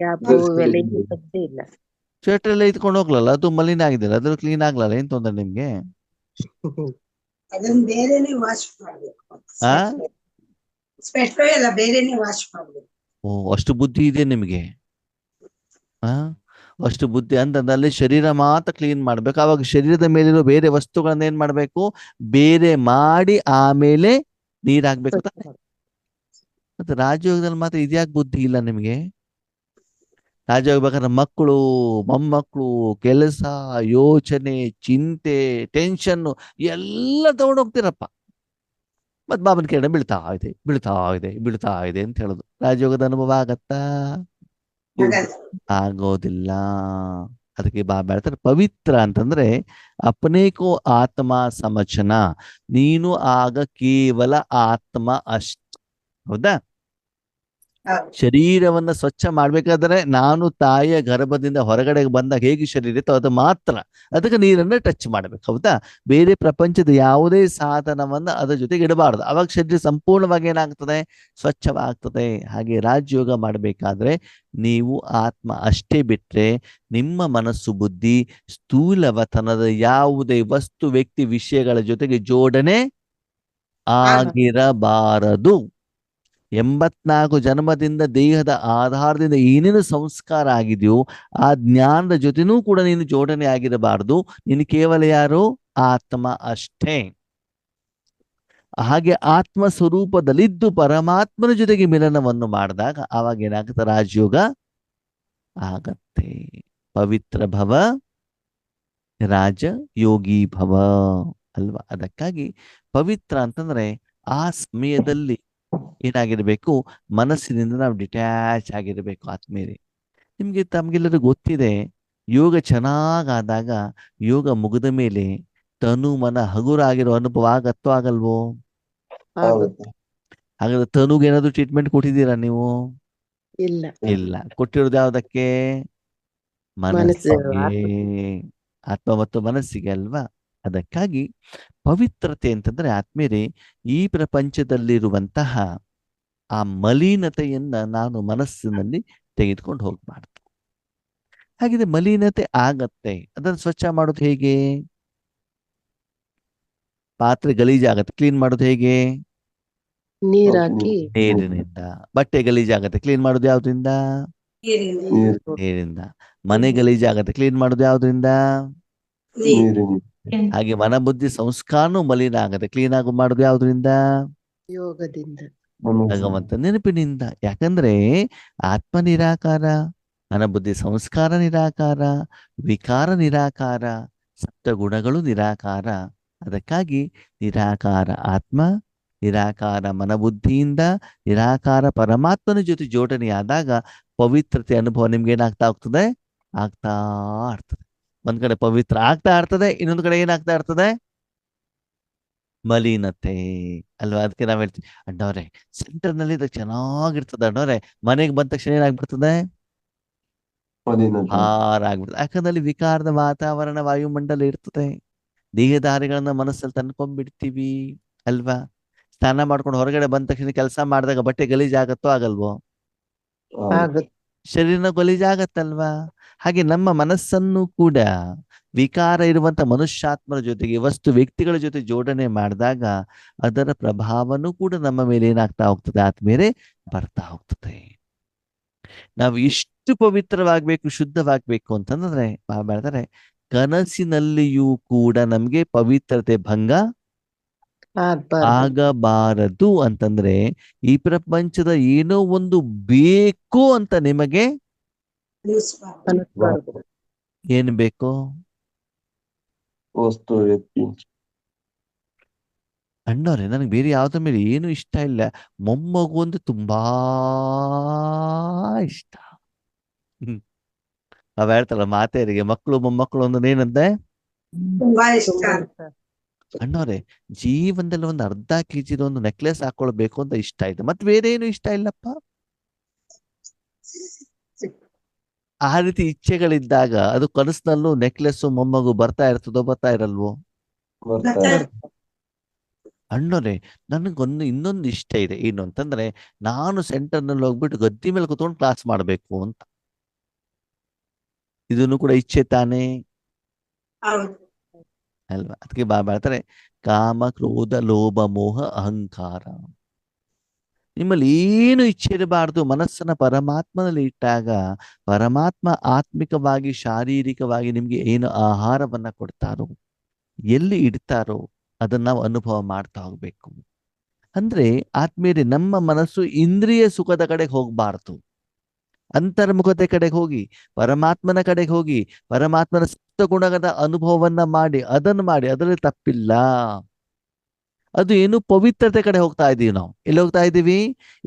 ಕ್ಯಾಪು ಇವೆಲ್ಲ ಇಲ್ಲ. ಸ್ವೆಟರ್ ಎಲ್ಲ ಇದ್ಕೊಂಡು ಹೋಗ್ಲಲ್ಲ, ಅದು ಮಲಿನ ಆಗಿದೆಯಲ್ಲ, ಅದ್ರ ಕ್ಲೀನ್ ಆಗ್ಲಲ್ಲ, ಏನ್ ತೊಂದ್ರೆ ನಿಮ್ಗೆ? ಅದನ್ನ ಬೇರೆನೆ ವಾಶ್ ಮಾಡ್ಬೇಕು. ಆ ಸ್ವೆಟ್ ಎಲ್ಲ ಬೇರೆನೆ ವಾಶ್ ಮಾಡ್ಬೇಕು. ಓ, ಅಷ್ಟು ಬುದ್ಧಿ ಇದೆ ನಿಮಗೆ. ಆ ಅಷ್ಟು ಬುದ್ಧಿ ಅಂತಂದಲ್ಲಿ ಶರೀರ ಮಾತ್ರ ಕ್ಲೀನ್ ಮಾಡ್ಬೇಕು. ಅವಾಗ ಶರೀರದ ಮೇಲಿರೋ ಬೇರೆ ವಸ್ತುಗಳನ್ನ ಏನ್ ಮಾಡ್ಬೇಕು, ಬೇರೆ ಮಾಡಿ ಆಮೇಲೆ ನೀರ್ ಹಾಕ್ಬೇಕು ತಾನೆ. ಮತ್ತೆ ರಾಜಯೋಗದಲ್ಲಿ ಮಾತ್ರ ಇದ್ಯಾಕೆ ಬುದ್ಧಿ ಇಲ್ಲ ನಿಮ್ಗೆ? ರಾಜಯೋಗ ಬೇಕಾದ್ರೆ ಮಕ್ಕಳು, ಮೊಮ್ಮಕ್ಕಳು, ಕೆಲಸ, ಯೋಚನೆ, ಚಿಂತೆ, ಟೆನ್ಷನ್ ಎಲ್ಲ ತಗೊಂಡೋಗ್ತೀರಪ್ಪ. ಮತ್ ಬಾಬನ ಕೇಳ ಬೀಳ್ತಾ ಇದೆ ಬೀಳ್ತಾ ಇದೆ ಬೀಳ್ತಾ ಇದೆ ಅಂತ ಹೇಳುದು. ರಾಜಯೋಗದ ಅನುಭವ ಆಗತ್ತಾ? ಹಾಗಾದ್ರೆ ಆಗೋದಿಲ್ಲ. ಅದಕ್ಕೆ ಬಾಬಾ ಹೇಳ್ತಾರೆ ಪವಿತ್ರ ಅಂತಂದ್ರೆ ಅಪನೇಕೋ ಆತ್ಮ ಸಮಚನ, ನೀನು ಆಗ ಕೇವಲ ಆತ್ಮ ಅಷ್ಟೇ. ಹೌದಾ? ಶರೀರವನ್ನ ಸ್ವಚ್ಛ ಮಾಡ್ಬೇಕಾದ್ರೆ ನಾನು ತಾಯಿಯ ಗರ್ಭದಿಂದ ಹೊರಗಡೆ ಬಂದಾಗ ಹೇಗೆ ಶರೀರ ಇತ್ತೋ ಅದು ಮಾತ್ರ, ಅದಕ್ಕೆ ನೀರನ್ನ ಟಚ್ ಮಾಡ್ಬೇಕು. ಹೌದಾ? ಬೇರೆ ಪ್ರಪಂಚದ ಯಾವುದೇ ಸಾಧನವನ್ನ ಅದ್ರ ಜೊತೆಗೆ ಇಡಬಾರ್ದು. ಅವಾಗ ಶರೀರ ಸಂಪೂರ್ಣವಾಗಿ ಏನಾಗ್ತದೆ, ಸ್ವಚ್ಛವಾಗ್ತದೆ. ಹಾಗೆ ರಾಜಯೋಗ ಮಾಡಬೇಕಾದ್ರೆ ನೀವು ಆತ್ಮ ಅಷ್ಟೇ ಬಿಟ್ರೆ ನಿಮ್ಮ ಮನಸ್ಸು ಬುದ್ಧಿ ಸ್ಥೂಲವತನದ ಯಾವುದೇ ವಸ್ತು ವ್ಯಕ್ತಿ ವಿಷಯಗಳ ಜೊತೆಗೆ ಜೋಡಣೆ ಆಗಿರಬಾರದು. 84 ಜನ್ಮದಿಂದ ದೇಹದ ಆಧಾರದಿಂದ ಏನೇನು ಸಂಸ್ಕಾರ ಆಗಿದೆಯೋ ಆ ಜ್ಞಾನದ ಜೊತೆನೂ ಕೂಡ ನೀನು ಜೋಡಣೆ ಆಗಿರಬಾರದು. ನೀನು ಕೇವಲ ಯಾರು? ಆತ್ಮ ಅಷ್ಟೇ. ಹಾಗೆ ಆತ್ಮ ಸ್ವರೂಪದಲ್ಲಿದ್ದು ಪರಮಾತ್ಮನ ಜೊತೆಗೆ ಮಿಲನವನ್ನು ಮಾಡಿದಾಗ ಆವಾಗ ಏನಾಗುತ್ತೆ, ರಾಜಯೋಗ ಆಗತ್ತೆ. ಪವಿತ್ರ ಭವ ರಾಜ ಯೋಗಿ ಭವ ಅಲ್ವಾ? ಅದಕ್ಕಾಗಿ ಪವಿತ್ರ ಅಂತಂದ್ರೆ ಆ ಸಮಯದಲ್ಲಿ ಏನಾಗಿರ್ಬೇಕು, ಮನಸ್ಸಿನಿಂದ ನಾವು ಡಿಟ್ಯಾಚ್ ಆಗಿರ್ಬೇಕು ಆತ್ಮೀಯರೇ. ತಮ್ಗೆಲ್ಲರಿಗೂ ಗೊತ್ತಿದೆ, ಯೋಗ ಚೆನ್ನಾಗಾದಾಗ ಯೋಗ ಮುಗಿದ ಮೇಲೆ ತನು ಮನ ಹಗುರಾಗಿರೋ ಅನುಭವ ಆಗತ್ತೋ ಆಗಲ್ವೋ? ಆಗುತ್ತೆ. ಹಾಗಾದ್ರೆ ತನುಗೆ ಏನಾದ್ರು ಟ್ರೀಟ್ಮೆಂಟ್ ಕೊಟ್ಟಿದ್ದೀರಾ ನೀವು? ಇಲ್ಲ. ಇಲ್ಲ. ಕೊಟ್ಟಿರೋದು ಯಾವ್ದಕ್ಕೆ? ಮನಸ್ಸಿಗೆ. ಆತ್ಮ ಮತ್ತು ಮನಸ್ಸಿಗೆ ಅಲ್ವಾ? ಅದಕ್ಕಾಗಿ ಪವಿತ್ರತೆ ಅಂತಂದ್ರೆ ಆತ್ಮೀಯರೇ, ಈ ಪ್ರಪಂಚದಲ್ಲಿರುವಂತಹ ಆ ಮಲಿನತೆಯನ್ನ ನಾನು ಮನಸ್ಸಿನಲ್ಲಿ ತೆಗೆದುಕೊಂಡು ಹೋಗ್ಬಾರ್ದು. ಹಾಗಿದ್ರೆ ಮಲಿನತೆ ಆಗತ್ತೆ, ಅದನ್ನು ಸ್ವಚ್ಛ ಮಾಡೋದು ಹೇಗೆ? ಪಾತ್ರೆ ಗಲೀಜಾಗತ್ತೆ, ಕ್ಲೀನ್ ಮಾಡೋದು ಹೇಗೆ? ನೀರ್ ಹಾಕಿ ನೀರಿನಿಂದ. ಬಟ್ಟೆ ಗಲೀಜಾಗತ್ತೆ, ಕ್ಲೀನ್ ಮಾಡೋದು ಯಾವ್ದ್ರಿಂದ? ನೀರಿಂದ. ಮನೆ ಗಲೀಜಾಗತ್ತೆ, ಕ್ಲೀನ್ ಮಾಡೋದು ಯಾವ್ದ್ರಿಂದ? ಹಾಗೆ ಮನ ಬುದ್ಧಿ ಸಂಸ್ಕಾರನೂ ಮಲಿನ ಆಗತ್ತೆ, ಕ್ಲೀನ್ ಆಗಿ ಮಾಡೋದು ಯಾವ್ದ್ರಿಂದ? ಯೋಗದಿಂದ, ಭಗವಂತ ನೆನಪಿನಿಂದ. ಯಾಕಂದ್ರೆ ಆತ್ಮ ನಿರಾಕಾರ, ಮನ ಬುದ್ಧಿ ಸಂಸ್ಕಾರ ನಿರಾಕಾರ, ವಿಕಾರ ನಿರಾಕಾರ, ಸಪ್ತ ಗುಣಗಳು ನಿರಾಕಾರ. ಅದಕ್ಕಾಗಿ ನಿರಾಕಾರ ಆತ್ಮ, ನಿರಾಕಾರ ಮನಬುದ್ಧಿಯಿಂದ ನಿರಾಕಾರ ಪರಮಾತ್ಮನ ಜೊತೆ ಜೋಡಣೆಯಾದಾಗ ಪವಿತ್ರತೆ ಅನುಭವ ನಿಮ್ಗೆ ಏನಾಗ್ತಾ ಹೋಗ್ತದೆ? ಆಗ್ತಾ ಇರ್ತದೆ. ಒಂದ್ ಕಡೆ ಪವಿತ್ರ ಆಗ್ತಾ ಇರ್ತದೆ, ಇನ್ನೊಂದು ಕಡೆ ಏನಾಗ್ತಾ ಇರ್ತದೆ? ಮಲಿನತೆ ಅಲ್ವಾ? ಅದಕ್ಕೆ ನಾವ್ ಹೇಳ್ತೀವಿ, ಅಣ್ಣವ್ರೆ ಸೆಂಟರ್ ನಲ್ಲಿ ಇದು ಚೆನ್ನಾಗಿರ್ತದೆ ಅಣ್ಣವ್ರೆ, ಮನೆಗೆ ಬಂದ ತಕ್ಷಣ ಏನಾಗ್ಬಿಡ್ತದೆ? ಭಾರ ಆಗ್ಬಿಡ್ತದೆ. ಯಾಕಂದ್ರೆ ಅಲ್ಲಿ ವಿಕಾರದ ವಾತಾವರಣ ವಾಯುಮಂಡಲ ಇರ್ತದೆ. ದೇಹಧಾರಿಗಳನ್ನ ಮನಸ್ಸಲ್ಲಿ ತಂದ್ಕೊಂಡ್ಬಿಡ್ತೀವಿ ಅಲ್ವಾ? ಸ್ನಾನ ಮಾಡ್ಕೊಂಡು ಹೊರಗಡೆ ಬಂದ ತಕ್ಷಣ ಕೆಲಸ ಮಾಡಿದಾಗ ಬಟ್ಟೆ ಗಲೀಜಾಗತ್ತೋ ಆಗಲ್ವೋ? ಆಗುತ್ತೆ. ಶರೀರನ ಗಲೀಜಾಗತ್ತಲ್ವಾ? ಹಾಗೆ ನಮ್ಮ ಮನಸ್ಸನ್ನು ಕೂಡ ವಿಕಾರ ಇರುವಂತ ಮನುಷ್ಯಾತ್ಮರ ಜೊತೆಗೆ ವಸ್ತು ವ್ಯಕ್ತಿಗಳ ಜೊತೆ ಜೋಡಣೆ ಮಾಡಿದಾಗ ಅದರ ಪ್ರಭಾವನೂ ಕೂಡ ನಮ್ಮ ಮೇಲೆ ಏನಾಗ್ತಾ ಹೋಗ್ತದೆ? ಆದ್ಮೇಲೆ ಬರ್ತಾ ಹೋಗ್ತದೆ. ನಾವು ಎಷ್ಟು ಪವಿತ್ರವಾಗ್ಬೇಕು, ಶುದ್ಧವಾಗ್ಬೇಕು ಅಂತಂದ್ರೆ ಬಾಬಾ ಹೇಳ್ತಾರೆ, ಕನಸಿನಲ್ಲಿಯೂ ಕೂಡ ನಮ್ಗೆ ಪವಿತ್ರತೆ ಭಂಗ ಆಗಬಾರದು. ಅಂತಂದ್ರೆ ಈ ಪ್ರಪಂಚದ ಏನೋ ಒಂದು ಬೇಕು ಅಂತ ನಿಮಗೆ ಏನ್ ಬೇಕು? ವಸ್ತು ವ್ಯಕ್ತಿ. ಅಣ್ಣವ್ರೆ ನನಗೆ ಬೇರೆ ಯಾವ್ದ್ರ ಮೇಲೆ ಏನು ಇಷ್ಟ ಇಲ್ಲ, ಮೊಮ್ಮಗು ಅಂದ್ರೆ ತುಂಬಾ ಇಷ್ಟ. ಅವ ಹೇಳ್ತಾರಲ್ಲ ಮಾತೆಯರಿಗೆ, ಮಕ್ಕಳು ಮೊಮ್ಮಕ್ಕಳು ಅಂದ್ರೆ ಏನಂತೆ? ತುಂಬಾ ಇಷ್ಟ. ಅಣ್ಣವ್ರೆ ಜೀವನದಲ್ಲಿ ಒಂದು ಅರ್ಧ ಕೆಜಿದ ಒಂದು ನೆಕ್ಲೆಸ್ ಹಾಕೊಳ್ಬೇಕು ಅಂತ ಇಷ್ಟ ಇದೆ, ಮತ್ತೆ ಬೇರೆ ಏನು ಇಷ್ಟ ಇಲ್ಲಪ್ಪ. ಆ ರೀತಿ ಇಚ್ಛೆಗಳಿದ್ದಾಗ ಅದು ಕನಸಿನಲ್ಲೂ ನೆಕ್ಲೆಸ್ ಮೊಮ್ಮಗು ಬರ್ತಾ ಇರ್ತದೋ ಬರ್ತಾ ಇರಲ್ವೋ? ಅಣ್ಣವ್ರೆ ನನಗೊಂದು ಇನ್ನೊಂದು ಇಷ್ಟ ಇದೆ. ಏನು ಅಂತಂದ್ರೆ ನಾನು ಸೆಂಟರ್ ನಲ್ಲಿ ಹೋಗ್ಬಿಟ್ಟು ಗದ್ದಿ ಮೇಲೆ ಕುತ್ಕೊಂಡು ಕ್ಲಾಸ್ ಮಾಡ್ಬೇಕು ಅಂತ. ಇದನ್ನು ಕೂಡ ಇಚ್ಛೆ ತಾನೇ? ಅಲ್ವಾ? ಅದಕ್ಕೆ ಬಾಬಾ ಹೇಳ್ತಾರೆ ಕಾಮ ಕ್ರೋಧ ಲೋಭ ಮೋಹ ಅಹಂಕಾರ. ನಿಮ್ಮಲ್ಲಿ ಏನು ಇಚ್ಛೆ ಇರಬಾರ್ದು. ಮನಸ್ಸನ್ನ ಪರಮಾತ್ಮನಲ್ಲಿ ಇಟ್ಟಾಗ ಪರಮಾತ್ಮ ಆತ್ಮಿಕವಾಗಿ ಶಾರೀರಿಕವಾಗಿ ನಿಮ್ಗೆ ಏನು ಆಹಾರವನ್ನ ಕೊಡ್ತಾರೋ, ಎಲ್ಲಿ ಇಡ್ತಾರೋ ಅದನ್ನ ನಾವು ಅನುಭವ ಮಾಡ್ತಾ ಹೋಗ್ಬೇಕು. ಅಂದ್ರೆ ಆತ್ಮೀಯರೇ, ನಮ್ಮ ಮನಸ್ಸು ಇಂದ್ರಿಯ ಸುಖದ ಕಡೆಗೆ ಹೋಗ್ಬಾರ್ದು. ಅಂತರ್ಮುಖತೆ ಕಡೆಗೆ ಹೋಗಿ ಪರಮಾತ್ಮನ ಕಡೆಗೆ ಹೋಗಿ ಪರಮಾತ್ಮನ ಸಪ್ತಗುಣದ ಅನುಭವವನ್ನ ಮಾಡಿ ಅದರಲ್ಲಿ ತಪ್ಪಿಲ್ಲ. ಅದು ಏನು ಪವಿತ್ರತೆ ಕಡೆ ಹೋಗ್ತಾ ಇದೀವಿ. ನಾವು ಎಲ್ಲಿ ಹೋಗ್ತಾ ಇದ್ದೀವಿ?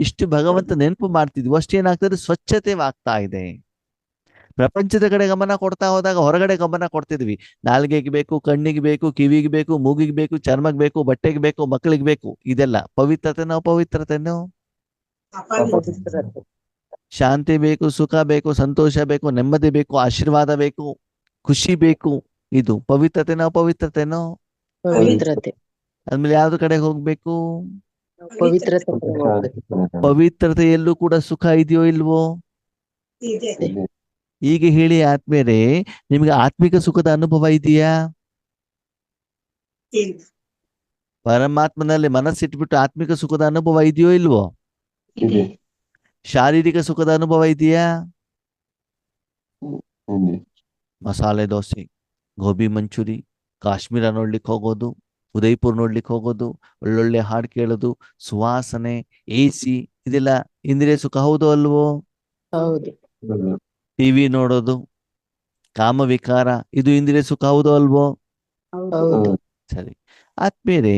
ಇಷ್ಟು ಭಗವಂತ ನೆನಪು ಮಾಡ್ತಿದ್ವಿ, ಅಷ್ಟೇನಾಗ್ತದೆ, ಸ್ವಚ್ಛತೆ ಆಗ್ತಾ ಇದೆ. ಪ್ರಪಂಚದ ಕಡೆ ಗಮನ ಕೊಡ್ತಾ ಹೋದಾಗ ಹೊರಗಡೆ ಗಮನ ಕೊಡ್ತಿದ್ವಿ. ನಾಲ್ಗೆಗೆ ಬೇಕು, ಕಣ್ಣಿಗೆ ಬೇಕು, ಕಿವಿಗೆ ಬೇಕು, ಮೂಗಿಗೆ ಬೇಕು, ಚರ್ಮಕ್ಕೆ ಬೇಕು, ಬಟ್ಟೆಗೆ ಬೇಕು, ಮಕ್ಕಳಿಗೆ ಬೇಕು. ಇದೆಲ್ಲ ಪವಿತ್ರತೆನೋ ಅಪವಿತ್ರತೆನೋ? ಪವಿತ್ರತೆ. ಶಾಂತಿ ಬೇಕು, ಸುಖ ಬೇಕು, ಸಂತೋಷ ಬೇಕು, ನೆಮ್ಮದಿ ಬೇಕು, ಆಶೀರ್ವಾದ ಬೇಕು, ಖುಷಿ ಬೇಕು. ಇದು ಪವಿತ್ರತೆನೋ ಅಪವಿತ್ರತೆನೋ? ಪವಿತ್ರತೆ. ಆದ್ಮೇಲೆ ಯಾವ್ದು ಕಡೆ ಹೋಗ್ಬೇಕು? ಪವಿತ್ರತೆ ಕಡೆ ಹೋಗ್ಬೇಕು. ಪವಿತ್ರತೆಯಲ್ಲೂ ಕೂಡ ಸುಖ ಇದೆಯೋ ಇಲ್ವೋ? ಇದೆ. ಈಗ ಹೇಳಿ ಆತ್ಮೇರೆ, ನಿಮ್ಗೆ ಆತ್ಮಿಕ ಸುಖದ ಅನುಭವ ಇದೆಯಾ? ಇಲ್ಲ. ಪರಮಾತ್ಮನಲ್ಲಿ ಮನಸ್ಸಿಟ್ಬಿಟ್ಟು ಆತ್ಮಿಕ ಸುಖದ ಅನುಭವ ಇದೆಯೋ ಇಲ್ವೋ? ಇದೆ. ಶಾರೀರಿಕ ಸುಖದ ಅನುಭವ ಇದೆಯಾ? ಮಸಾಲೆ ದೋಸೆ, ಗೋಬಿ ಮಂಚೂರಿ, ಕಾಶ್ಮೀರ ನೋಡ್ಲಿಕ್ಕೆ ಹೋಗೋದು, ಉದಯ್ಪುರ್ ನೋಡ್ಲಿಕ್ಕೆ ಹೋಗೋದು, ಒಳ್ಳೊಳ್ಳೆ ಹಾಡು ಕೇಳೋದು, ಸುವಾಸನೆ, AC, ಇದೆಲ್ಲ ಇಂದ್ರಿಯ ಸುಖ ಹೌದು ಅಲ್ವೋ? ಹೌದು. ಟಿವಿ ನೋಡೋದು, ಕಾಮವಿಕಾರ, ಇದು ಇಂದ್ರಿಯ ಸುಖ ಹೌದು ಅಲ್ವೋ? ಹೌದು. ಸರಿ ಆದ್ಮೇಲೆ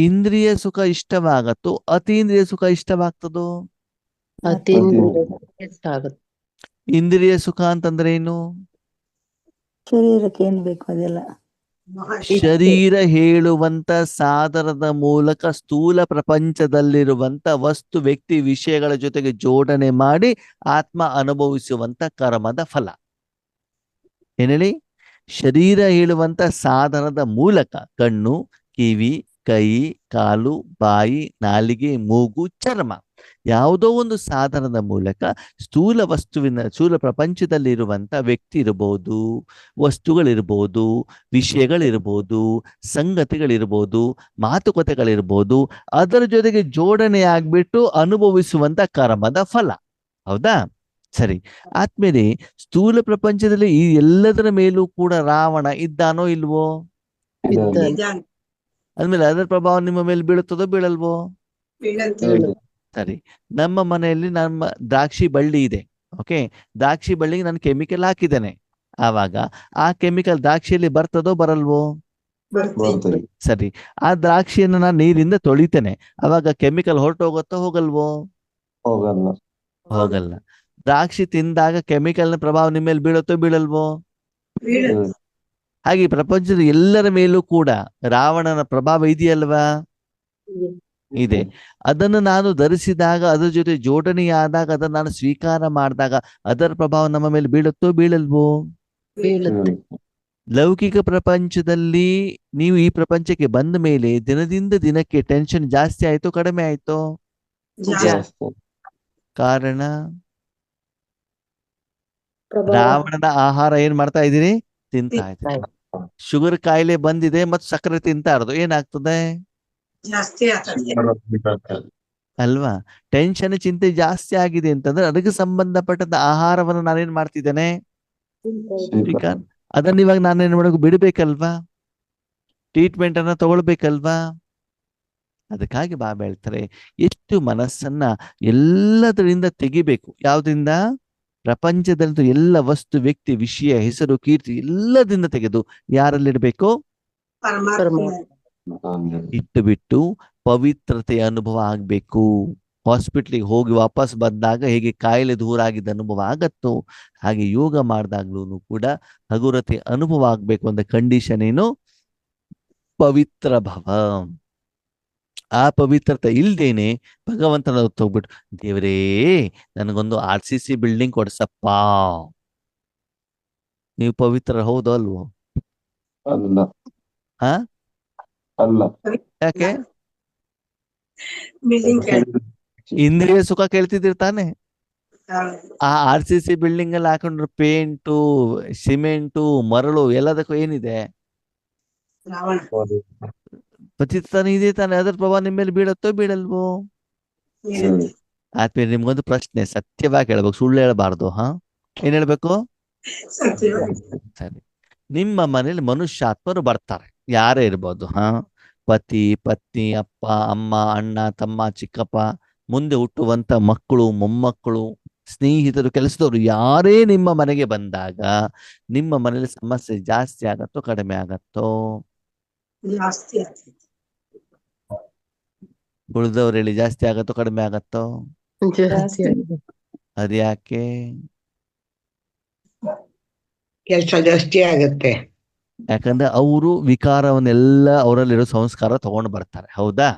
ಇಂದ್ರಿಯ ಸುಖ ಇಷ್ಟವಾಗತ್ತೋ ಅತೀಂದ್ರಿಯ ಸುಖ ಇಷ್ಟವಾಗ್ತದೋ? ಅತೀಂದ್ರಿಯ ಆಗುತ್ತೆ. ಇಂದ್ರಿಯ ಸುಖ ಅಂತಂದ್ರೆ ಏನು? ಶರೀರಕ್ಕೆ ಏನ್ ಬೇಕು ಅದೆಲ್ಲ. ಶರೀರ ಹೇಳುವಂತ ಸಾಧನದ ಮೂಲಕ ಸ್ಥೂಲ ಪ್ರಪಂಚದಲ್ಲಿರುವಂತ ವಸ್ತು ವ್ಯಕ್ತಿ ವಿಷಯಗಳ ಜೊತೆಗೆ ಜೋಡಣೆ ಮಾಡಿ ಆತ್ಮ ಅನುಭವಿಸುವಂತ ಕರ್ಮದ ಫಲ. ಏನೇಳಿ? ಶರೀರ ಹೇಳುವಂತ ಸಾಧನದ ಮೂಲಕ ಕಣ್ಣು, ಕಿವಿ, ಕೈ, ಕಾಲು, ಬಾಯಿ, ನಾಲಿಗೆ, ಮೂಗು, ಚರ್ಮ, ಯಾವುದೋ ಒಂದು ಸಾಧನದ ಮೂಲಕ ಸ್ಥೂಲ ಪ್ರಪಂಚದಲ್ಲಿರುವಂತ ವ್ಯಕ್ತಿ ಇರಬಹುದು, ವಸ್ತುಗಳಿರ್ಬೋದು, ವಿಷಯಗಳಿರ್ಬೋದು, ಸಂಗತಿಗಳಿರ್ಬೋದು, ಮಾತುಕತೆಗಳಿರ್ಬೋದು, ಅದರ ಜೊತೆಗೆ ಜೋಡಣೆ ಆಗ್ಬಿಟ್ಟು ಅನುಭವಿಸುವಂತ ಕರ್ಮದ ಫಲ. ಹೌದಾ? ಸರಿ ಆದ್ಮೇಲೆ ಸ್ಥೂಲ ಪ್ರಪಂಚದಲ್ಲಿ ಈ ಎಲ್ಲದರ ಮೇಲೂ ಕೂಡ ರಾವಣ ಇದ್ದಾನೋ ಇಲ್ವೋ? ನಿಧಾನ. ಆದ್ಮೇಲೆ ಅದರ ಪ್ರಭಾವ ನಿಮ್ಮ ಮೇಲೆ ಬೀಳುತ್ತದೋ ಬೀಳಲ್ವೋ? ಬೀಳಂತ. ಸರಿ, ನಮ್ಮ ಮನೆಯಲ್ಲಿ ನಮ್ಮ ದ್ರಾಕ್ಷಿ ಬಳ್ಳಿ ಇದೆ. ಓಕೆ, ದ್ರಾಕ್ಷಿ ಬಳ್ಳಿಗೆ ನಾನು ಕೆಮಿಕಲ್ ಹಾಕಿದ್ದೇನೆ. ಆವಾಗ ಆ ಕೆಮಿಕಲ್ ದ್ರಾಕ್ಷಿಯಲ್ಲಿ ಬರ್ತದೋ ಬರಲ್ವೋ? ಬರ್ತದೆ. ಸರಿ, ಆ ದ್ರಾಕ್ಷಿಯನ್ನು ನಾನು ನೀರಿಂದ ತೊಳಿತೇನೆ. ಅವಾಗ ಕೆಮಿಕಲ್ ಹೊರಟೋಗುತ್ತೋ ಹೋಗಲ್ವೋ? ಹೋಗಲ್ಲ. ದ್ರಾಕ್ಷಿ ತಿಂದಾಗ ಕೆಮಿಕಲ್ನ ಪ್ರಭಾವ ನಿಮ್ಮ ಮೇಲೆ ಬೀಳುತ್ತೋ ಬೀಳಲ್ವೋ? ಬೀಳುತ್ತೆ. ಹಾಗೆ ಪ್ರಪಂಚದ ಎಲ್ಲರ ಮೇಲೂ ಕೂಡ ರಾವಣನ ಪ್ರಭಾವ ಇದೆಯಲ್ವಾ? ಇದೆ. ಅದನ್ನು ನಾನು ಧರಿಸಿದಾಗ, ಅದರ ಜೊತೆ ಜೋಡಣೆಯಾದಾಗ, ಅದನ್ನು ನಾನು ಸ್ವೀಕಾರ ಮಾಡಿದಾಗ ಅದರ ಪ್ರಭಾವ ನಮ್ಮ ಮೇಲೆ ಬೀಳುತ್ತೋ ಬೀಳಲ್ವೋ? ಬೀಳುತ್ತೆ. ಲೌಕಿಕ ಪ್ರಪಂಚದಲ್ಲಿ ನೀವು ಈ ಪ್ರಪಂಚಕ್ಕೆ ಬಂದ ಮೇಲೆ ದಿನದಿಂದ ದಿನಕ್ಕೆ ಟೆನ್ಷನ್ ಜಾಸ್ತಿ ಆಯ್ತೋ ಕಡಿಮೆ ಆಯ್ತೋ? ಜಾಸ್ತಿ. ಕಾರಣ ಪ್ರಭಾವ. ರಾವಣನ ಆಹಾರ ಏನ್ ಮಾಡ್ತಾ ಇದ್ದೀರಿ? ತಿಂತಾ ಇದ್ದೀರಿ. ಶುಗರ್ ಕಾಯಿಲೆ ಬಂದಿದೆ ಮತ್ತು ಸಕ್ಕರೆ ತಿಂತಾ ಇರೋದು, ಏನಾಗ್ತದೆ? ಜಾಸ್ತಿ ಆಗ್ತದೆ. ಅಲ್ವಾ? ಟೆನ್ಷನ್, ಚಿಂತೆ ಜಾಸ್ತಿ ಆಗಿದೆ ಅಂತಂದ್ರೆ ಅದಕ್ಕೆ ಸಂಬಂಧಪಟ್ಟಂತ ಆಹಾರವನ್ನು ನಾನೇನ್ ಮಾಡ್ತಿದ್ದೇನೆ? ಈಗ ಅದನ್ನ ಇವಾಗ ನಾನೇನ್ ಮಾಡಬೇಕು? ಬಿಡ್ಬೇಕಲ್ವಾ? ಟ್ರೀಟ್ಮೆಂಟ್ ಅನ್ನ ತಗೊಳ್ಬೇಕಲ್ವಾ? ಅದಕ್ಕಾಗಿ ಬಾಬಾ ಹೇಳ್ತಾರೆ, ಎಷ್ಟು ಮನಸ್ಸನ್ನ ಎಲ್ಲದರಿಂದ ತೆಗಿಬೇಕು. ಯಾವ್ದ್ರಿಂದ? ಪ್ರಪಂಚದಲ್ಲಿ ಎಲ್ಲ ವಸ್ತು ವ್ಯಕ್ತಿ ವಿಷಯ ಹೆಸರು ಕೀರ್ತಿ ಎಲ್ಲದಿಂದ ತೆಗೆದು ಯಾರಲ್ಲಿಡ್ಬೇಕು? ಪರಮಾತ್ಮ. ಇಟ್ಟು ಬಿಟ್ಟು ಪವಿತ್ರತೆಯ ಅನುಭವ ಆಗ್ಬೇಕು. ಹಾಸ್ಪಿಟ್ಲಿಗೆ ಹೋಗಿ ವಾಪಸ್ ಬಂದಾಗ ಹೇಗೆ ಕಾಯಿಲೆ ದೂರ ಆಗಿದ್ದ ಅನುಭವ ಆಗತ್ತೋ ಹಾಗೆ ಯೋಗ ಮಾಡಿದಾಗ್ಲೂ ಕೂಡ ಹಗುರತೆ ಅನುಭವ ಆಗ್ಬೇಕು ಅಂತ ಕಂಡೀಷನ್ ಏನು? ಪವಿತ್ರ ಭವ. ಆ ಪವಿತ್ರತೆ ಇಲ್ದೇನೆ ಭಗವಂತನ ಹೋಗ್ಬಿಟ್ಟು ದೇವರೇ ನನಗೊಂದು RCC ಬಿಲ್ಡಿಂಗ್ ಕೊಡ್ಸಪ್ಪ, ನೀವು ಪವಿತ್ರ ಹೌದು ಅಲ್ವೋ? ಹಾ, ಯಾಕೆ? ಬಿಲ್ಡಿಂಗ್. ಇಂದ್ರಿಯ ಸುಖ ಕೇಳ್ತಿದ್ದೀರಿ ತಾನೆ? ಆ RCC ಬಿಲ್ಡಿಂಗ್ ಅಲ್ಲಿ ಹಾಕೊಂಡ್ರೆ ಪೇಂಟು, ಸಿಮೆಂಟು, ಮರಳು ಎಲ್ಲದಕ್ಕೂ ಏನಿದೆ? ರಾವಣ. ಪತಿತ ತಾನೇ ಇದೆ ತಾನೆ, ಅದರ ಪ್ರಭಾವ ನಿಮ್ಮ ಮೇಲೆ ಬೀಳತ್ತೋ ಬೀಳಲ್ವೋ? ಬೀಳುತ್ತೆ. ಆದ್ಮೇಲೆ ನಿಮ್ಗೊಂದು ಪ್ರಶ್ನೆ, ಸತ್ಯವಾಗಿ ಹೇಳ್ಬೇಕು, ಸುಳ್ಳು ಹೇಳ್ಬಾರ್ದು. ಏನ್ ಹೇಳ್ಬೇಕು? ಸತ್ಯವಾಗಿ. ಸರಿ. ನಿಮ್ಮ ಮನೇಲಿ ಮನುಷ್ಯಾತ್ಮರು ಬರ್ತಾರೆ, ಯಾರೇ ಇರ್ಬೋದು. ಪತಿ, ಪತ್ನಿ, ಅಪ್ಪ, ಅಮ್ಮ, ಅಣ್ಣ, ತಮ್ಮ, ಚಿಕ್ಕಪ್ಪ, ಮುಂದೆ ಹುಟ್ಟುವಂತ ಮಕ್ಕಳು, ಮೊಮ್ಮಕ್ಕಳು, ಸ್ನೇಹಿತರು, ಕೆಲಸದವರು, ಯಾರೇ ನಿಮ್ಮ ಮನೆಗೆ ಬಂದಾಗ ನಿಮ್ಮ ಮನೇಲಿ ಸಮಸ್ಯೆ ಜಾಸ್ತಿ ಆಗತ್ತೋ ಕಡಿಮೆ ಆಗತ್ತೋ? ಜಾಸ್ತಿ ಆಗ್ತೈತಿ. ಉಳಿದವ್ರು ಹೇಳಿ, ಜಾಸ್ತಿ ಆಗತ್ತೋ ಕಡಿಮೆ ಆಗತ್ತೋ? ಜಾಸ್ತಿ ಆಗಿದೆ. ಅದ್ಯಾಕೆ? ಕೆಲಸ ಜಾಸ್ತಿ ಆಗತ್ತೆ. ಯಾಕಂದ್ರೆ ಅವರು ವಿಕಾರವನ್ನೆಲ್ಲ ಅವರಲ್ಲಿರೋ ಸಂಸ್ಕಾರ ತಗೊಂಡು ಬರ್ತಾರೆ. ಹೌದಾ?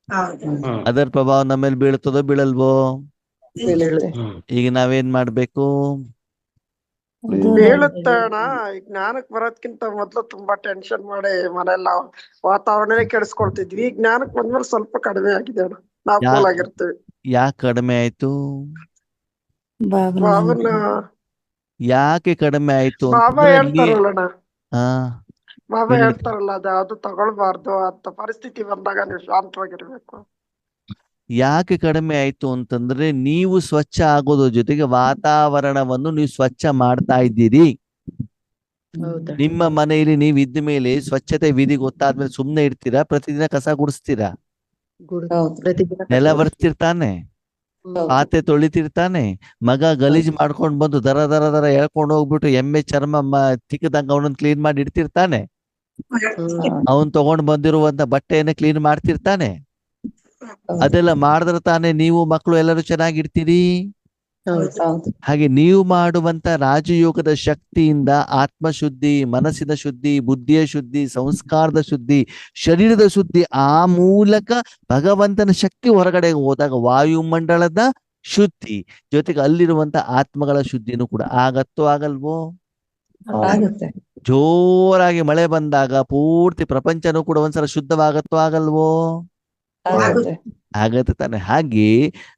ಹೌದು. ಅದರ ಪ್ರಭಾವ ನಮ್ಮ ಮೇಲೆ ಬೀಳ್ತದೋ ಬೀಳಲ್ವೋ? ಬೀಳುತ್ತೆ. ಈಗ ನಾವೇನ್ ಮಾಡ್ಬೇಕು? ಬೀಳುತ್ತೆ ಅಣ್ಣ. ಈಗ ಜ್ಞಾನಕ್ ಬರೋದ್ಕಿಂತ ಮೊದ್ಲು ತುಂಬಾ ಟೆನ್ಷನ್ ಮಾಡಿ ಮನೆಯಲ್ಲ ವಾತಾವರಣನೇ ಕೆಡಿಸ್ಕೊಳ್ತಿದ್ವಿ. ಈಗ ಜ್ಞಾನಕ್ ಬಂದ್ಮೇಲೆ ಸ್ವಲ್ಪ ಕಡಿಮೆ ಆಗಿದೆ ಅಣ್ಣ. ನಾವು ಯಾ- ಕೂಲ್ ಆಗಿರ್ತೀವಿ. ಯಾಕೆ ಕಡಿಮೆ ಆಯ್ತು? ಬಾಬನ ಯಾಕೆ ಕಡಿಮೆ ಆಯ್ತು ಬಾಬಾ ಅಂತಂದ್ರೆ ಹೇಳ್ತಾರಲ್ಲಣ್ಣ, ಆ ಬಾಬಾ ಹೇಳಿ. ಹೇಳ್ತಾರಲ್ಲ, ಅದು ಯಾವ್ದು ತಗೊಳ್ಬಾರ್ದು ಅಂತ ಪರಿಸ್ಥಿತಿ ಬಂದಾಗ ನೀವು ಶಾಂತವಾಗಿರ್ಬೇಕು. ಯಾಕೆ ಕಡಿಮೆ ಆಯ್ತು ಅಂತಂದ್ರೆ ನೀವು ಸ್ವಚ್ಛ ಆಗೋದ್ರ ಜೊತೆಗೆ ವಾತಾವರಣವನ್ನು ನೀವು ಸ್ವಚ್ಛ ಮಾಡ್ತಾ ಇದ್ದೀರಿ. ಹೌದಾ? ನಿಮ್ಮ ಮನೆಯಲ್ಲಿ ನೀವು ಇದ್ದ ಮೇಲೆ ಸ್ವಚ್ಛತೆ ವಿಧಿ ಗೊತ್ತಾದ್ಮೇಲೆ ಸುಮ್ನೆ ಇರ್ತೀರಾ? ಪ್ರತಿದಿನ ಕಸ ಗುಡಿಸ್ತೀರಾ? ಪ್ರತಿದಿನ ನೆಲ ಒರೆಸ್ತಿರ್ತಾನೆ, ಪಾತ್ರೆ ತೊಳಿತಿರ್ತಾನೆ. ಮಗ ಗಲೀಜ್ ಮಾಡ್ಕೊಂಡ್ ಬಂದು ದರ ದರ ದರ ಎಳ್ಕೊಂಡು ಹೋಗ್ಬಿಟ್ಟು ಎಮ್ಮೆ ಚರ್ಮ ತಿಕ್ಕದಂಗ ಅವನನ್ನ ಕ್ಲೀನ್ ಮಾಡಿ ಇಡ್ತಿರ್ತಾನೆ. ಅವನ್ ತಗೊಂಡ್ ಬಂದಿರುವಂತ ಬಟ್ಟೆಯನ್ನ ಕ್ಲೀನ್ ಮಾಡ್ತಿರ್ತಾನೆ. ಅದೆಲ್ಲ ಮಾಡಿದ್ರೆ ತಾನೇ ನೀವು ಮಕ್ಕಳು ಎಲ್ಲರೂ ಚೆನ್ನಾಗಿರ್ತೀರಿ. ಹಾಗೆ ನೀವು ಮಾಡುವಂತ ರಾಜಯೋಗದ ಶಕ್ತಿಯಿಂದ ಆತ್ಮಶುದ್ಧಿ, ಮನಸ್ಸಿನ ಶುದ್ಧಿ, ಬುದ್ಧಿಯ ಶುದ್ಧಿ, ಸಂಸ್ಕಾರದ ಶುದ್ಧಿ, ಶರೀರದ ಶುದ್ಧಿ, ಆ ಮೂಲಕ ಭಗವಂತನ ಶಕ್ತಿ ಹೊರಗಡೆ ಹೋದಾಗ ವಾಯುಮಂಡಲದ ಶುದ್ಧಿ ಜೊತೆಗೆ ಅಲ್ಲಿರುವಂತ ಆತ್ಮಗಳ ಶುದ್ಧಿನೂ ಕೂಡ ಆಗತ್ತೋ ಆಗಲ್ವೋ? ಆಗುತ್ತೆ. ಜೋರಾಗಿ ಮಳೆ ಬಂದಾಗ ಪೂರ್ತಿ ಪ್ರಪಂಚನೂ ಕೂಡ ಒಂದ್ಸಲ ಶುದ್ಧವಾಗತ್ತೋ ಆಗಲ್ವೋ? ಆಗುತ್ತೆ. ಆಗತ್ತೆ ತಾನೆ. ಹಾಗೆ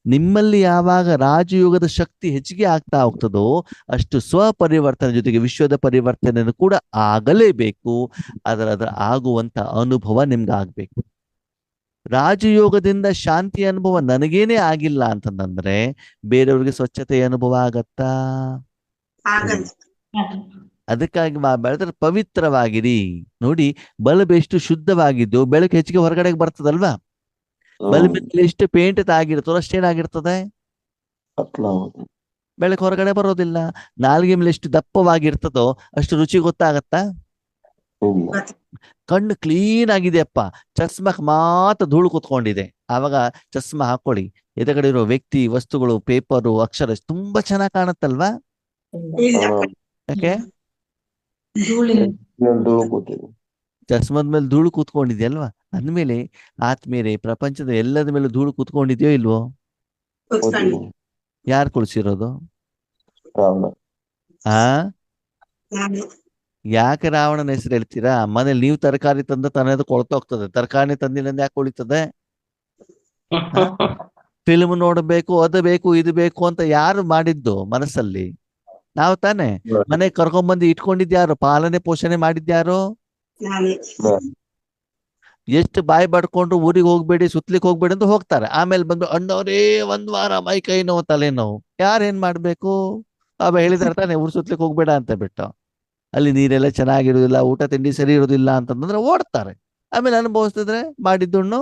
ನಿಮ್ಮಲ್ಲಿ ಯಾವಾಗ ರಾಜಯೋಗದ ಶಕ್ತಿ ಹೆಚ್ಚಿಗೆ ಆಗ್ತಾ ಹೋಗ್ತದೋ ಅಷ್ಟು ಸ್ವಪರಿವರ್ತನೆ ಜೊತೆಗೆ ವಿಶ್ವದ ಪರಿವರ್ತನೆಯನ್ನು ಕೂಡ ಆಗಲೇಬೇಕು. ಅದರ ಆಗುವಂತ ಅನುಭವ ನಿಮ್ಗೆ ಆಗ್ಬೇಕು. ರಾಜಯೋಗದಿಂದ ಶಾಂತಿ ಅನುಭವ ನನಗೇನೆ ಆಗಿಲ್ಲ ಅಂತಂದ್ರೆ ಬೇರೆಯವ್ರಿಗೆ ಸ್ವಚ್ಛತೆಯ ಅನುಭವ ಆಗತ್ತಾ? ಆಗಲ್ಲ. ಅದಕ್ಕಾಗಿ ಬೆಳೆದ್ರೆ ಪವಿತ್ರವಾಗಿರಿ. ನೋಡಿ, ಬಲ್ಬ್ ಎಷ್ಟು ಶುದ್ಧವಾಗಿದ್ದು ಬೆಳಕು ಹೆಚ್ಚಿಗೆ ಹೊರಗಡೆಗೆ ಬರ್ತದಲ್ವಾ? ಬಲ್ಬಿನಲ್ಲಿ ಎಷ್ಟು ಪೇಂಟ್ ಆಗಿರ್ತದೋ ಅಷ್ಟೇನಾಗಿರ್ತದೆ, ಬೆಳಕು ಹೊರಗಡೆ ಬರೋದಿಲ್ಲ. ನಾಲ್ಗೆ ಮೇಲೆ ಎಷ್ಟು ದಪ್ಪವಾಗಿರ್ತದೋ ಅಷ್ಟು ರುಚಿ ಗೊತ್ತಾಗತ್ತಾ? ಕಣ್ಣು ಕ್ಲೀನ್ ಆಗಿದೆಯಪ್ಪ, ಚಸ್ಮಕ್ ಮಾತ್ರ ಧೂಳು ಕೂತ್ಕೊಂಡಿದೆ, ಆವಾಗ ಚಸ್ಮಾ ಹಾಕೊಳ್ಳಿ. ಎದುರುಗಡೆ ಇರೋ ವ್ಯಕ್ತಿ, ವಸ್ತುಗಳು, ಪೇಪರು, ಅಕ್ಷರ ತುಂಬಾ ಚೆನ್ನಾಗಿ ಕಾಣುತ್ತಲ್ವಾ? ಇಲ್ಲ. ಯಾಕೆ? ಚಸ್ಮದ ಮೇಲೆ ಧೂಳು ಕೂತ್ಕೊಂಡಿದ್ಯಲ್ವಾ? ಅಂದ್ಮೇಲೆ ಆದ್ಮೇಲೆ ಪ್ರಪಂಚದ ಎಲ್ಲದ ಮೇಲೆ ಧೂಳು ಕೂತ್ಕೊಂಡಿದ್ಯೋ ಇಲ್ವೋ? ಕೂತ್ಕೊಂಡು. ಯಾರು ಕುಳಿಸಿರೋದು? ಆ ನಾನೇ. ಯಾಕೆ ರಾವಣನ ಹೆಸರು ಹೇಳ್ತೀರಾ? ಮನೇಲಿ ನೀವು ತರಕಾರಿ ತಂದ ತನ್ನದು ಕೊಳ್ತೋಗ್ತದೆ, ತರಕಾರಿ ತಂದಿಲ್ಲ ಯಾಕೆ ಉಳಿತದೆ? ಫಿಲ್ಮ್ ನೋಡ್ಬೇಕು, ಅದು ಬೇಕು, ಇದು ಬೇಕು ಅಂತ ಯಾರು ಮಾಡಿದ್ದು ಮನಸ್ಸಲ್ಲಿ? ನಾವು ತಾನೆ. ಮನೆ ಕರ್ಕೊಂಡ್ಬಂದು ಇಟ್ಕೊಂಡಿದ್ಯಾರು? ಪಾಲನೆ ಪೋಷಣೆ ಮಾಡಿದ್ಯಾರು? ನಾನೇ. ಎಷ್ಟು ಬಾಯಿ ಬಡ್ಕೊಂಡು ಊರಿಗೆ ಹೋಗ್ಬೇಡಿ, ಸುತ್ಲಿಕ್ಕೆ ಹೋಗ್ಬೇಡಿ ಅಂತ ಹೋಗ್ತಾರೆ. ಆಮೇಲೆ ಬಂದು ಅಣ್ಣವ್ರೇ 1 ವಾರ ಮೈ ಕೈ ನೋವು, ತಲೆನೋವು. ಯಾರೇನ್ ಮಾಡ್ಬೇಕು? ಹೇಳಿದಾರೆ ತಾನೆ ಊರ್ ಸುತ್ಲಿಕ್ಕೆ ಹೋಗ್ಬೇಡ ಅಂತ ಬಿಟ್ಟು. ಅಲ್ಲಿ ನೀರೆಲ್ಲ ಚೆನ್ನಾಗಿರುದಿಲ್ಲ, ಊಟ ತಿಂಡಿ ಸರಿ ಇರುದಿಲ್ಲ ಅಂತಂದ್ರೆ ಓಡ್ತಾರೆ. ಆಮೇಲೆ ಅನುಭವಿಸ್ತಿದ್ರೆ ಮಾಡಿದ್ದುಣ್ಣು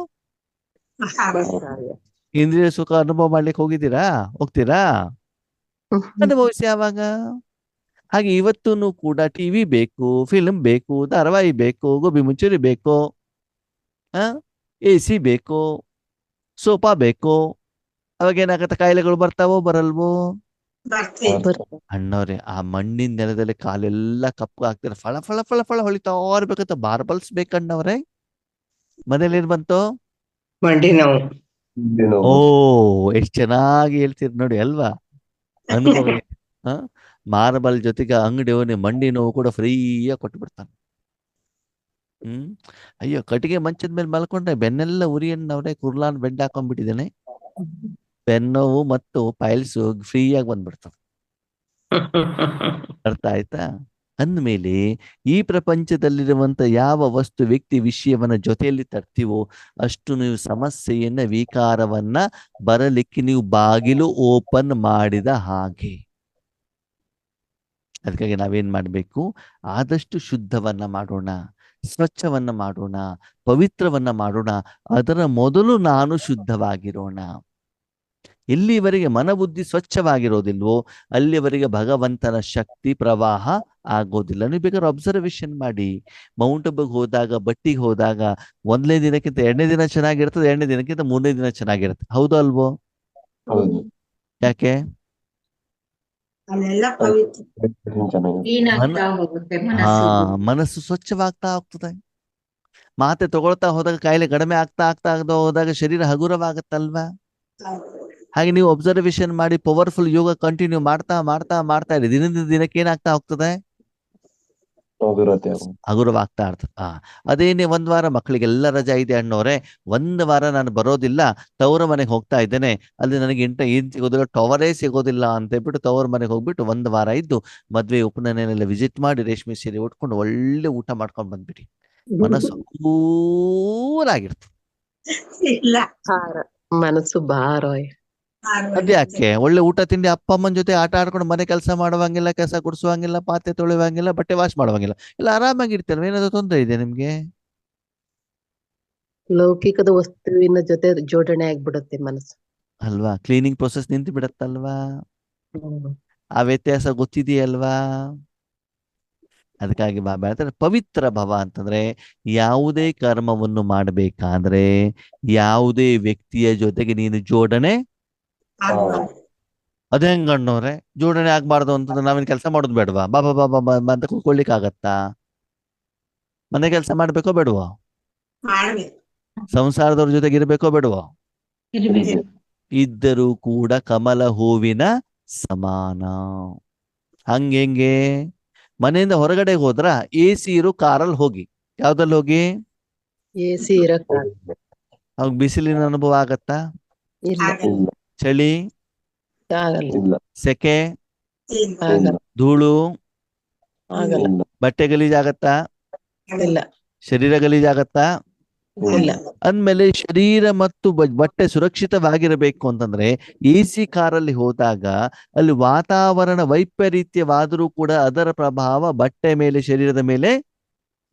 ಇಂದ್ರಿಯ ಸುಖ ಅನುಭವ ಮಾಡ್ಲಿಕ್ಕೆ ಹೋಗ್ತೀರಾ? ಅನುಭವಿಸಿ ಯಾವಾಗ? ಹಾಗೆ ಇವತ್ತೂ ಕೂಡ ಟಿವಿ ಬೇಕು, ಫಿಲ್ಮ್ ಬೇಕು, ಧಾರಾವಾಹಿ ಬೇಕು, ಗೋಬಿ ಮಂಚೂರಿ ಬೇಕು, AC ಬೇಕು, ಸೋಫಾ ಬೇಕು. ಅವಾಗ ಏನಾಗತ್ತೆ? ಕಾಯಿಲೆಗಳು ಬರ್ತಾವೋ ಬರಲ್ವೋ? ಅಣ್ಣವ್ರೆ, ಆ ಮಣ್ಣಿನ ನೆಲದಲ್ಲಿ ಕಾಲೆಲ್ಲ ಕಪ್ಪು ಹಾಕ್ತಾರೆ, ಫಳ ಫಳ ಫಳ ಫಳ ಹೊಳಿತಾ ಇರ್ಬೇಕಂತ ಮಾರ್ಬಲ್ಸ್ ಬೇಕಣ್ಣವ್ರೆ. ಮನೇಲಿ ಏನ್ ಬಂತು? ಮಂಡಿ ನೋವು. ಓ, ಎಷ್ಟ್ ಚೆನ್ನಾಗಿ ಹೇಳ್ತೀರಿ ನೋಡಿ ಅಲ್ವಾ? ಅನುಭವ. ಮಾರ್ಬಲ್ ಜೊತೆಗೆ ಅಂಗಡಿಯವನೇ ಮಂಡಿ ನೋವು ಕೂಡ ಫ್ರೀಯಾಗಿ ಕೊಟ್ಟು ಬಿಡ್ತಾನೆ. ಅಯ್ಯೋ, ಕಟ್ಟಿಗೆ ಮಂಚದ ಮೇಲೆ ಮಲ್ಕೊಂಡ್ರೆ ಬೆನ್ನೆಲ್ಲ ಉರಿಯನ್ನವ್ರೆ, ಕುರ್ಲಾನ್ ಬೆಡ್ ಹಾಕೊಂಡ್ಬಿಟ್ಟಿದ್ದೇನೆ. ಬೆನ್ನೋವು ಮತ್ತು ಪೈಲ್ಸ್ ಫ್ರೀಯಾಗಿ ಬಂದ್ಬಿಡ್ತವೆ. ಅರ್ಥ ಆಯ್ತಾ? ಅಂದಮೇಲೆ ಈ ಪ್ರಪಂಚದಲ್ಲಿರುವಂತ ಯಾವ ವಸ್ತು ವ್ಯಕ್ತಿ ವಿಷಯವನ್ನ ಜೊತೆಯಲ್ಲಿ ತರ್ತೀವೋ ಅಷ್ಟು ನೀವು ಸಮಸ್ಯೆಯನ್ನ ವಿಕಾರವನ್ನ ಬರಲಿಕ್ಕೆ ನೀವು ಬಾಗಿಲು ಓಪನ್ ಮಾಡಿದ ಹಾಗೆ. ಅದಕ್ಕಾಗಿ ನಾವೇನ್ ಮಾಡ್ಬೇಕು, ಆದಷ್ಟು ಶುದ್ಧವನ್ನ ಮಾಡೋಣ, ಸ್ವಚ್ಛವನ್ನ ಮಾಡೋಣ, ಪವಿತ್ರವನ್ನ ಮಾಡೋಣ. ಅದರ ಮೊದಲು ನಾನು ಶುದ್ಧವಾಗಿರೋಣ. ಎಲ್ಲಿವರೆಗೆ ಮನಬುದ್ಧಿ ಸ್ವಚ್ಛವಾಗಿರೋದಿಲ್ವೋ ಅಲ್ಲಿವರೆಗೆ ಭಗವಂತನ ಶಕ್ತಿ ಪ್ರವಾಹ ಆಗೋದಿಲ್ಲ. ನೀವು ಬೇಕಾದ್ರೆ ಅಬ್ಸರ್ವೇಷನ್ ಮಾಡಿ. ಮೌಂಟ್ ಅಬುಗೆ ಹೋದಾಗ, ಬಟ್ಟಿಗೆ ಹೋದಾಗ 1ನೇ ದಿನಕ್ಕಿಂತ 2ನೇ ದಿನ ಚೆನ್ನಾಗಿರ್ತದೆ, 2ನೇ ದಿನಕ್ಕಿಂತ 3ನೇ ದಿನ ಚೆನ್ನಾಗಿರುತ್ತೆ. ಹೌದು ಅಲ್ವೋ? ಹೌದು. ಯಾಕೆ? ಅಲ್ಲೆಲ್ಲ ಪವಿತ್ರ. ಕ್ಲೀನ್ ಆಗ್ತಾ ಹೋಗುತ್ತೆ ಹಾ, ಮನಸ್ಸು. ಮನಸ್ಸು ಸ್ವಚ್ಛವಾಗ್ತಾ ಹೋಗ್ತದೆ. ಮಾತೆ ತಗೊಳ್ತಾ ಹೋದಾಗ ಕಾಯಿಲೆ ಕಡಿಮೆ ಆಗ್ತಾ ಹೋದಾಗ ಶರೀರ ಹಗುರವಾಗತ್ತಲ್ವಾ? ಹಾಗೆ ನೀವು ಅಬ್ಸರ್ವೇಷನ್ ಮಾಡಿ, ಪವರ್ಫುಲ್ ಯೋಗ ಕಂಟಿನ್ಯೂ ಮಾಡ್ತಾ ಇರಿ. ದಿನದಿಂದ ದಿನಕ್ಕೆ ಏನಾಗ್ತಾ ಹೋಗ್ತದೆ? ಹಗುರವಾಗ್ತಾ ಇರ್ತದೆ. ಅದೇನೆ 1 ವಾರ ಮಕ್ಕಳಿಗೆಲ್ಲ ರಜಾ ಇದೆ ಅನ್ನೋರೆ, 1 ವಾರ ನಾನು ಬರೋದಿಲ್ಲ, ತವರ ಮನೆಗೆ ಹೋಗ್ತಾ ಇದ್ದೇನೆ, ಅಲ್ಲಿ ನನಗೆ ಏನ್ ಸಿಗೋದಿಲ್ಲ, ಟವರೇ ಸಿಗೋದಿಲ್ಲ ಅಂತ ಹೇಳ್ಬಿಟ್ಟು ತವರ ಮನೆಗೆ ಹೋಗ್ಬಿಟ್ಟು 1 ವಾರ ಇದ್ದು ಮದ್ವೆ ಉಪನಯನೆಲ್ಲ ವಿಸಿಟ್ ಮಾಡಿ ರೇಷ್ಮೆ ಸೀರೆ ಉಟ್ಕೊಂಡು ಒಳ್ಳೆ ಊಟ ಮಾಡ್ಕೊಂಡು ಬಂದ್ಬಿಡಿ. ಮನಸ್ಸು ಕೂಲಾಗಿರ್ತದೆ. ಇಲ್ಲ ಮನಸ್ಸು ಭಾರ. ಅದ್ಯಾಕೆ? ಒಳ್ಳೆ ಊಟ ತಿಂಡಿ, ಅಪ್ಪ ಅಮ್ಮನ ಜೊತೆ ಆಟ ಆಡ್ಕೊಂಡು ಮನೆ ಕೆಲಸ ಮಾಡುವಂಗಿಲ್ಲ, ಕೆಲಸ ಗುಡಿಸುವಂಗಿಲ್ಲ, ಪಾತ್ರೆ ತೊಳೆಯುವಂಗಿಲ್ಲ, ಬಟ್ಟೆ ವಾಶ್ ಮಾಡುವಂಗಿಲ್ಲ, ಎಲ್ಲ ಆರಾಮಾಗಿರ್ತೀರಲ್ವ? ಏನಾದ್ರು ತೊಂದರೆ ಇದೆ ನಿಮ್ಗೆ? ಲೌಕಿಕದ ವಸ್ತುವಿನ ಜೊತೆ ಜೋಡಣೆ ಆಗ್ಬಿಡುತ್ತೆ ಮನಸ್ಸು ಅಲ್ವಾ? ಕ್ಲೀನಿಂಗ್ ಪ್ರೊಸೆಸ್ ನಿಂತು ಬಿಡತ್ತಲ್ವಾ? ಆ ವ್ಯತ್ಯಾಸ ಗೊತ್ತಿದೆಯಲ್ವಾ? ಅದಕ್ಕಾಗಿ ಬಾಬಾ ಹೇಳ್ತಾರೆ ಪವಿತ್ರ ಭವ ಅಂತಂದ್ರೆ ಯಾವುದೇ ಕರ್ಮವನ್ನು ಮಾಡಬೇಕಾದ್ರೆ ಯಾವುದೇ ವ್ಯಕ್ತಿಯ ಜೊತೆಗೆ ನೀನು ಜೋಡಣೆ ಅದೇ ಹೆಂಗಣ್ಣವ್ರೆ ಜೋಡಣೆ ಆಗ್ಬಾರ್ದು ಅಂತಂದ್ರೆ ನಾವೇನ್ ಕೆಲಸ ಮಾಡೋದು ಬೇಡವಾ? ಬಾಬಾ ಬಾಬಾ ಬಾಬಾ ಅಂತ ಕೂತ್ಕೊಳ್ಳಿಕ್ ಆಗತ್ತಾ? ಮನೆ ಕೆಲಸ ಮಾಡ್ಬೇಕೋ ಬೇಡವೋ? ಮಾಡ್ಬೇಕು. ಸಂಸಾರದವ್ರ ಜೊತೆಗೆ ಇರ್ಬೇಕೋ ಬೇಡವೋ? ಇರ್ಬೇಕು. ಇದ್ದರೂ ಕೂಡ ಕಮಲ ಹೂವಿನ ಸಮಾನ. ಹಂಗೆ ಮನೆಯಿಂದ ಹೊರಗಡೆ ಹೋದ್ರ AC ಇರೋ ಕಾರಲ್ಲಿ ಹೋಗಿ. ಯಾವ್ದಲ್ಲಿ ಹೋಗಿ? AC ಇರಕ್ಕ ಅವಾಗ ಬಿಸಿಲಿನ ಅನುಭವ ಆಗತ್ತಾ? ಇಲ್ಲ, ಚಳಿ, ಆಗಲ್ಲ, ಸೆಕೆ, ಆಗಲ್ಲ, ಧೂಳು, ಆಗಲ್ಲ, ಬಟ್ಟೆ ಗಲೀಜಾಗತ್ತಾ? ಇಲ್ಲ, ಶರೀರ ಗಲೀಜಾಗತ್ತಾ? ಇಲ್ಲ. ಅಂದ್ಮೇಲೆ ಶರೀರ ಮತ್ತು ಬಟ್ಟೆ ಸುರಕ್ಷಿತವಾಗಿರಬೇಕು ಅಂತಂದ್ರೆ AC ಕಾರಲ್ಲಿ ಹೋದಾಗ ಅಲ್ಲಿ ವಾತಾವರಣ ವೈಪರೀತ್ಯವಾದರೂ ಕೂಡ ಅದರ ಪ್ರಭಾವ ಬಟ್ಟೆ ಮೇಲೆ, ಶರೀರದ ಮೇಲೆ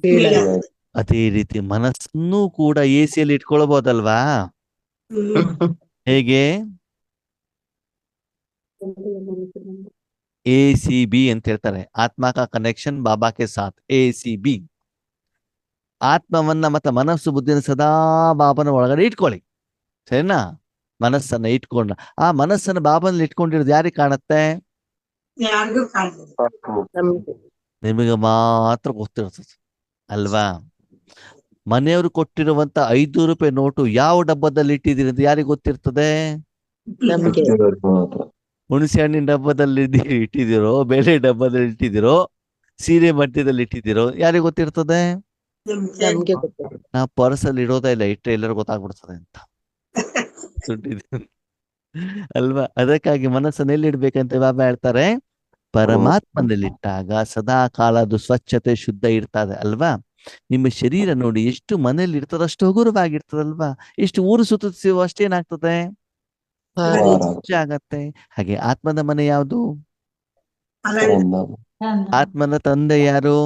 ಬೀಳಲ್ಲ. ಅದೇ ರೀತಿ ಮನಸ್ಸನ್ನು ಕೂಡ AC ಇಟ್ಕೊಳ್ಬಹುದಲ್ವಾ? ಹೇಗೆ? ACB ಅಂತ ಹೇಳ್ತಾರೆ, ಆತ್ಮ ಕಾ ಕನೆಕ್ಷನ್ ಬಾಬಾ ಕೆ ಸಾಥ್. ACB ಆತ್ಮವನ್ನ ಮತ್ತೆ ಮನಸ್ಸು ಬುದ್ಧಿನ ಸದಾ ಬಾಬನ ಒಳಗಡೆ ಇಟ್ಕೊಳ್ಳಿ, ಸರಿನಾ? ಮನಸ್ಸನ್ನ ಇಟ್ಕೊಂಡ ಆ ಮನಸ್ಸನ್ನ ಬಾಬನಲ್ಲಿ ಇಟ್ಕೊಂಡಿರೋದು ಯಾರಿಗೆ ಕಾಣತ್ತೆ? ಯಾರಿಗೂ ಕಾಣುದು. ನಿಮಗೆ ಮಾತ್ರ ಗೊತ್ತಿರ್ತದೆ ಅಲ್ವಾ? ಮನೆಯವರು ಕೊಟ್ಟಿರುವಂತ 500 ರೂಪಾಯಿ ನೋಟು ಯಾವ ಡಬ್ಬದಲ್ಲಿ ಇಟ್ಟಿದ್ದೀರಿ ಅಂತ ಯಾರಿಗೆ ಗೊತ್ತಿರ್ತದೆ? ನಮ್ಗೆ ಹುಣಸೆ ಹಣ್ಣಿನ ಡಬ್ಬದಲ್ಲಿ ಇಟ್ಟಿದಿರೋ, ಬೇಳೆ ಡಬ್ಬದಲ್ಲಿ ಇಟ್ಟಿದಿರೋ, ಸೀರೆ ಮಧ್ಯದಲ್ಲಿ ಇಟ್ಟಿದಿರೋ, ಯಾರಿಗೆ ಗೊತ್ತಿರ್ತದೆ? ನಮ್ಗೆ ಗೊತ್ತಿಲ್ಲ. ನಾವು ಪರ್ಸಲ್ಲಿ ಇಡೋದೇ ಇಲ್ಲ, ಇಟ್ಟರೆ ಎಲ್ಲರೂ ಗೊತ್ತಾಗ್ಬಿಡ್ತದೆ ಅಂತ ಅಲ್ವಾ? ಅದಕ್ಕಾಗಿ ಮನಸ್ಸನ್ನ ಎಲ್ಲಿ ಇಡ್ಬೇಕಂತ ಬಾಬಾ ಹೇಳ್ತಾರೆ, ಪರಮಾತ್ಮನಲ್ಲಿಟ್ಟಾಗ ಸದಾ ಕಾಲ ಅದು ಸ್ವಚ್ಛತೆ ಶುದ್ಧ ಇರ್ತದೆ ಅಲ್ವಾ? ನಿಮ್ಮ ಶರೀರ ನೋಡಿ ಎಷ್ಟು ಮನೆಯಲ್ಲಿ ಇರ್ತದೆ ಅಷ್ಟು ಹಗುರವಾಗಿರ್ತದಲ್ವಾ? ಎಷ್ಟು ಊರು ಸುತ್ತಿಸುವ ಅಷ್ಟೇನಾಗ್ತದೆ, ಸ್ವಚ್ಛ ಆಗತ್ತೆ. ಹಾಗೆ ಆತ್ಮದ ಮನೆ ಯಾವುದು? ಆತ್ಮನ ತಂದೆ ಯಾರು?